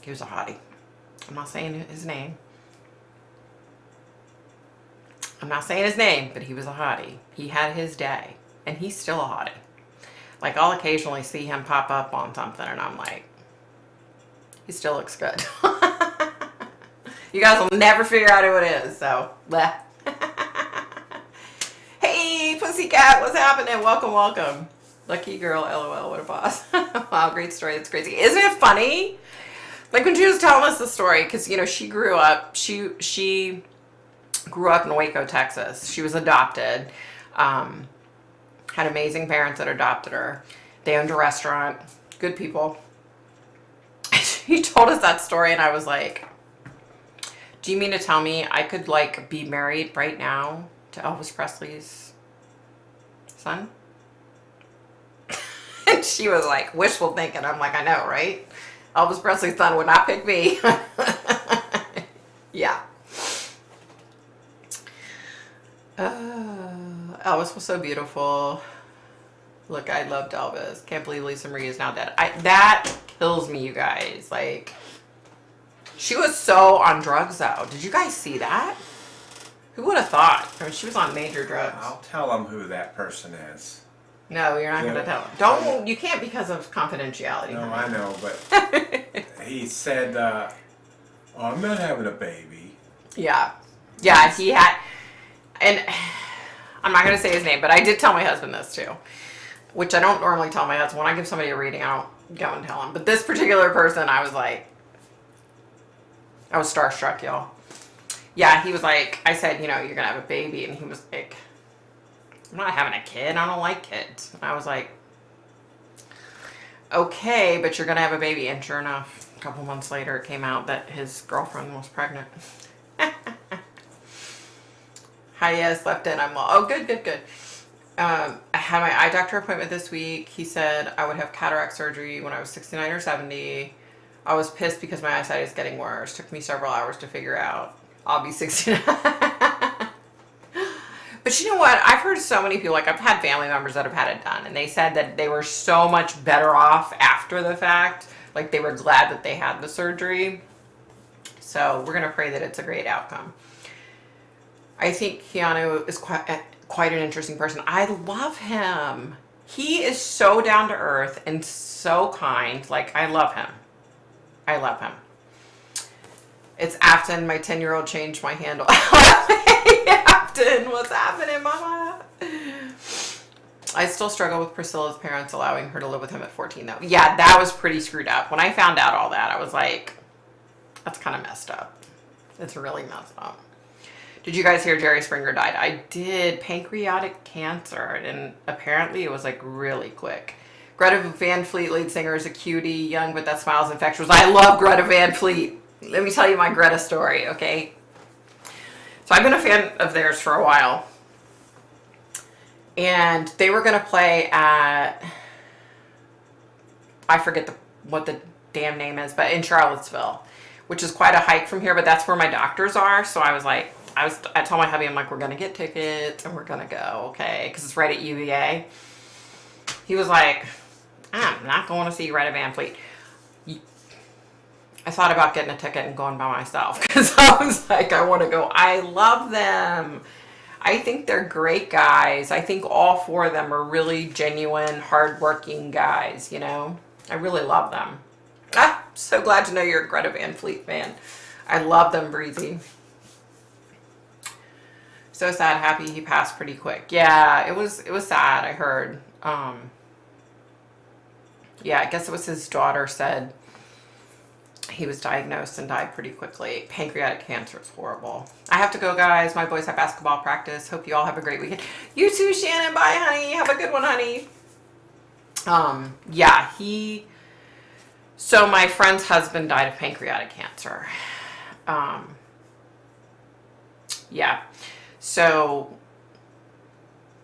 He was a hottie. I'm not saying his name. I'm not saying his name, but he was a hottie. He had his day, and he's still a hottie. Like, I'll occasionally see him pop up on something, and I'm like, he still looks good. You guys will never figure out who it is, so, bleh. Hey, Pussycat, what's happening? Welcome, welcome. Lucky girl, LOL, what a boss. Wow, great story, that's crazy. Isn't it funny? Like, when she was telling us the story, because, you know, she grew up, she grew up in Waco, Texas. She was adopted. Had amazing parents that adopted her. They owned a restaurant. Good people. She told us that story, and I was like, do you mean to tell me I could, like, be married right now to Elvis Presley's son? And she was like, wishful thinking. I'm like, I know, right? Elvis Presley's son would not pick me. Yeah. Elvis was so beautiful. Look, I loved Elvis. Can't believe Lisa Marie is now dead. That kills me, you guys. Like, she was so on drugs, though. Did you guys see that? Who would have thought? I mean, she was on major drugs. I'll tell them who that person is. No, you're not going to tell them. Don't. You can't because of confidentiality. No, I know, but he said, oh, I'm not having a baby. Yeah. Yeah, he had... And I'm not going to say his name, but I did tell my husband this too, which I don't normally tell my husband. When I give somebody a reading, I don't go and tell him. But this particular person, I was like, I was starstruck, y'all. Yeah, he was like, I said, you know, you're going to have a baby. And he was like, I'm not having a kid. I don't like kids. And I was like, okay, but you're going to have a baby. And sure enough, a couple months later, it came out that his girlfriend was pregnant. Hi, yes, left in. I'm all, oh, good, good, good. I had my eye doctor appointment this week. He said I would have cataract surgery when I was 69 or 70. I was pissed because my eyesight is getting worse. Took me several hours to figure out. I'll be 69. But you know what? I've heard so many people, like I've had family members that have had it done, and they said that they were so much better off after the fact. Like they were glad that they had the surgery. So we're going to pray that it's a great outcome. I think Keanu is quite an interesting person. I love him. He is so down to earth and so kind. Like, I love him. I love him. It's Afton. My 10-year-old changed my handle. Hey, Afton, what's happening, mama? I still struggle with Priscilla's parents allowing her to live with him at 14, though. Yeah, that was pretty screwed up. When I found out all that, I was like, that's kind of messed up. It's really messed up. Did you guys hear Jerry Springer died? I did. Pancreatic cancer. And apparently it was like really quick. Greta Van Fleet, lead singer, is a cutie, young, but that smile's infectious. I love Greta Van Fleet. Let me tell you my Greta story, okay? So I've been a fan of theirs for a while. And they were going to play at, I forget what the damn name is, but in Charlottesville, which is quite a hike from here, but that's where my doctors are. So I was like, I told my hubby, I'm like, we're going to get tickets and we're going to go, okay? Because it's right at UVA. He was like, I'm not going to see Greta Van Fleet. I thought about getting a ticket and going by myself because I was like, I want to go. I love them. I think they're great guys. I think all four of them are really genuine, hardworking guys, you know? I really love them. Ah, so glad to know you're a Greta Van Fleet fan. I love them, Breezy. So sad, happy he passed pretty quick. Yeah, it was sad, I heard. Yeah, I guess it was his daughter said he was diagnosed and died pretty quickly. Pancreatic cancer is horrible. I have to go, guys. My boys have basketball practice. Hope you all have a great weekend. You too, Shannon. Bye, honey. Have a good one, honey. Yeah, so my friend's husband died of pancreatic cancer. Yeah. So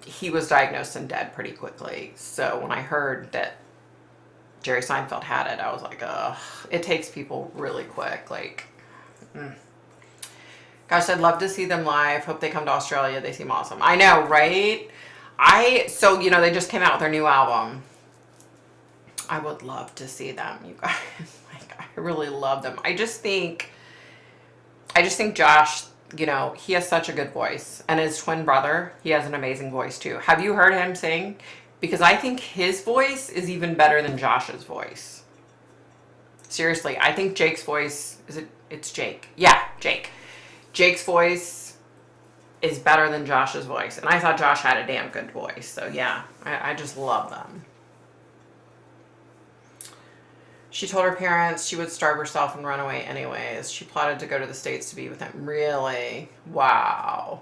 he was diagnosed and dead pretty quickly. So when I heard that Jerry Seinfeld had it, I was like, ugh, it takes people really quick. Like, gosh, I'd love to see them live. Hope they come to Australia. They seem awesome. I know, right? So, you know, they just came out with their new album. I would love to see them, you guys. Like, I really love them. I just think Josh, you know, he has such a good voice. And his twin brother, he has an amazing voice too. Have you heard him sing? Because I think his voice is even better than Josh's voice. Seriously, I think Jake's voice, it's Jake. Yeah, Jake. Jake's voice is better than Josh's voice. And I thought Josh had a damn good voice. So yeah, I just love them. She told her parents she would starve herself and run away anyways. She plotted to go to the States to be with him. Really? Wow.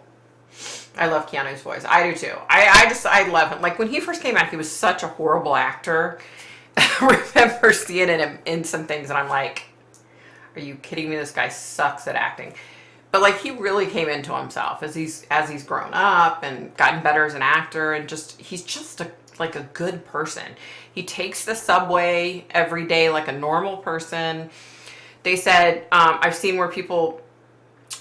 I love Keanu's voice. I do too. I love him. Like when he first came out, he was such a horrible actor. I remember seeing him in some things and I'm like, are you kidding me? This guy sucks at acting. But like he really came into himself as he's grown up and gotten better as an actor and he's just like a good person. He takes the subway every day like a normal person. They said, I've seen where people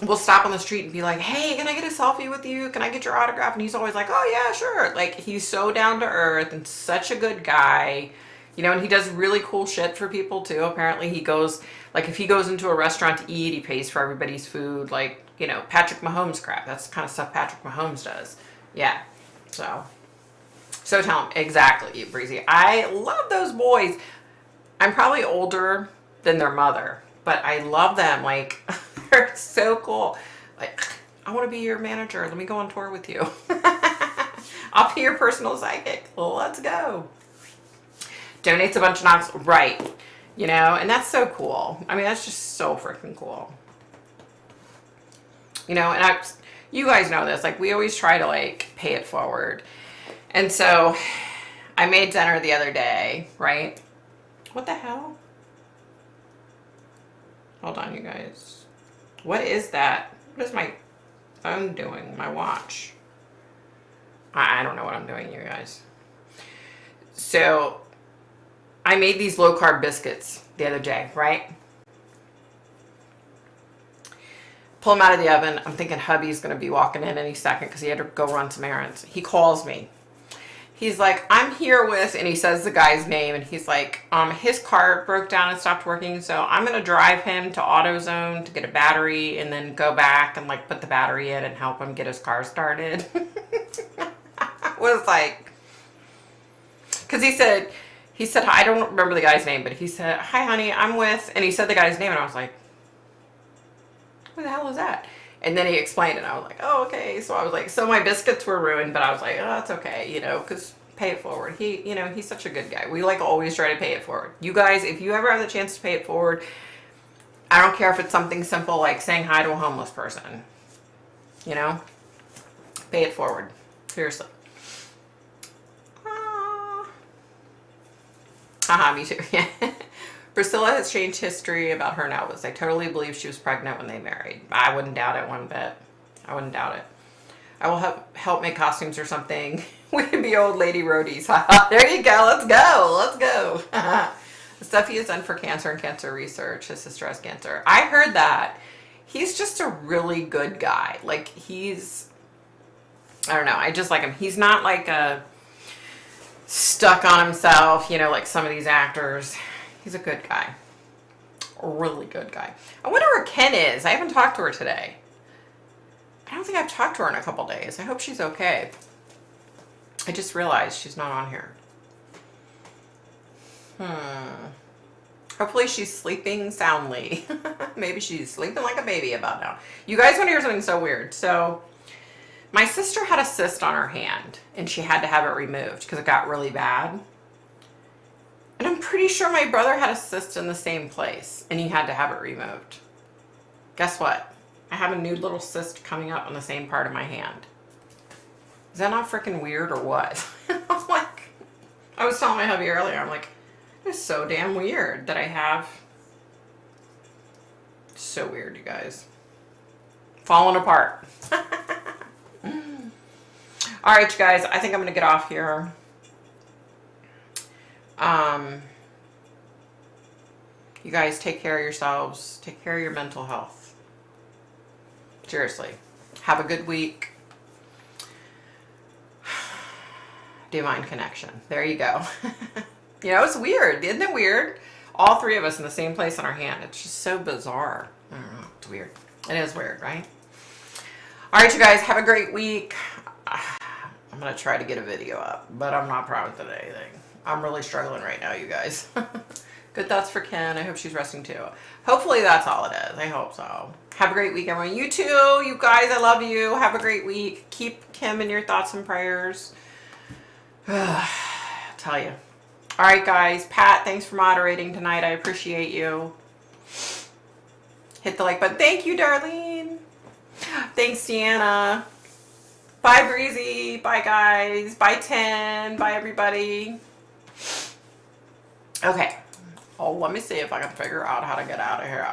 will stop on the street and be like, hey, can I get a selfie with you? Can I get your autograph? And he's always like, oh yeah, sure. Like he's so down to earth and such a good guy, you know, and he does really cool shit for people too. Apparently he goes, like if he goes into a restaurant to eat, he pays for everybody's food. Like, you know, Patrick Mahomes crap. That's the kind of stuff Patrick Mahomes does. Yeah. So tell him. Exactly, Breezy. I love those boys. I'm probably older than their mother, but I love them. Like, they're so cool. Like, I want to be your manager. Let me go on tour with you. I'll be your personal psychic. Let's go. Donates a bunch of knocks. Right. You know, and that's so cool. I mean, that's just so freaking cool. You know, and you guys know this. Like, we always try to, like, pay it forward. And so I made dinner the other day, right? What the hell? Hold on, you guys. What is that? What is my phone doing? My watch. I don't know what I'm doing, you guys. So I made these low carb biscuits the other day, right? Pull them out of the oven. I'm thinking hubby's going to be walking in any second because he had to go run some errands. He calls me. He's like, I'm here with, and he says the guy's name, and he's like, his car broke down and stopped working, so I'm going to drive him to AutoZone to get a battery and then go back and like put the battery in and help him get his car started. I was like, because he said, I don't remember the guy's name, but he said, hi honey, I'm with, and he said the guy's name, and I was like, who the hell is that? And then he explained it, and I was like, oh, okay. So I was like, so my biscuits were ruined, but I was like, oh, it's okay, you know, because pay it forward. He, you know, he's such a good guy. We like always try to pay it forward. You guys, if you ever have the chance to pay it forward, I don't care if it's something simple like saying hi to a homeless person, you know, pay it forward. Seriously. Haha, me too. Yeah. Priscilla has changed history about her and Elvis. I totally believe she was pregnant when they married. I wouldn't doubt it one bit. I wouldn't doubt it. I will help make costumes or something. We can be old lady roadies. There you go. Let's go. Let's go. The stuff he has done for cancer and cancer research. His sister has cancer. I heard that. He's just a really good guy. Like, I don't know. I just like him. He's not like stuck on himself, you know, like some of these actors. He's a good guy. A really good guy. I wonder where Ken is. I haven't talked to her today. I don't think I've talked to her in a couple days. I hope she's okay. I just realized she's not on here. Hopefully she's sleeping soundly. Maybe she's sleeping like a baby about now. You guys want to hear something so weird? So my sister had a cyst on her hand and she had to have it removed because it got really bad. And I'm pretty sure my brother had a cyst in the same place and he had to have it removed. Guess what? I have a new little cyst coming up on the same part of my hand. Is that not freaking weird or what? I'm like, I was telling my hubby earlier, I'm like, it's so damn weird that I have. So weird, you guys. Falling apart. All right, you guys, I think I'm going to get off here. You guys take care of yourselves. Take care of your mental health. Seriously. Have a good week. Divine connection. There you go. You know, it's weird. Isn't it weird? All three of us in the same place on our hand. It's just so bizarre. I don't know. It's weird. It is weird, right? All right, you guys. Have a great week. I'm going to try to get a video up, but I'm not proud of anything. I'm really struggling right now, you guys. Good thoughts for Ken. I hope she's resting too. Hopefully that's all it is. I hope so. Have a great week, everyone. You too. You guys, I love you. Have a great week. Keep Kim in your thoughts and prayers. I'll tell you. All right, guys. Pat, thanks for moderating tonight. I appreciate you. Hit the like button. Thank you, Darlene. Thanks, Deanna. Bye, Breezy. Bye, guys. Bye, 10. Bye, everybody. Okay. Oh, let me see if I can figure out how to get out of here.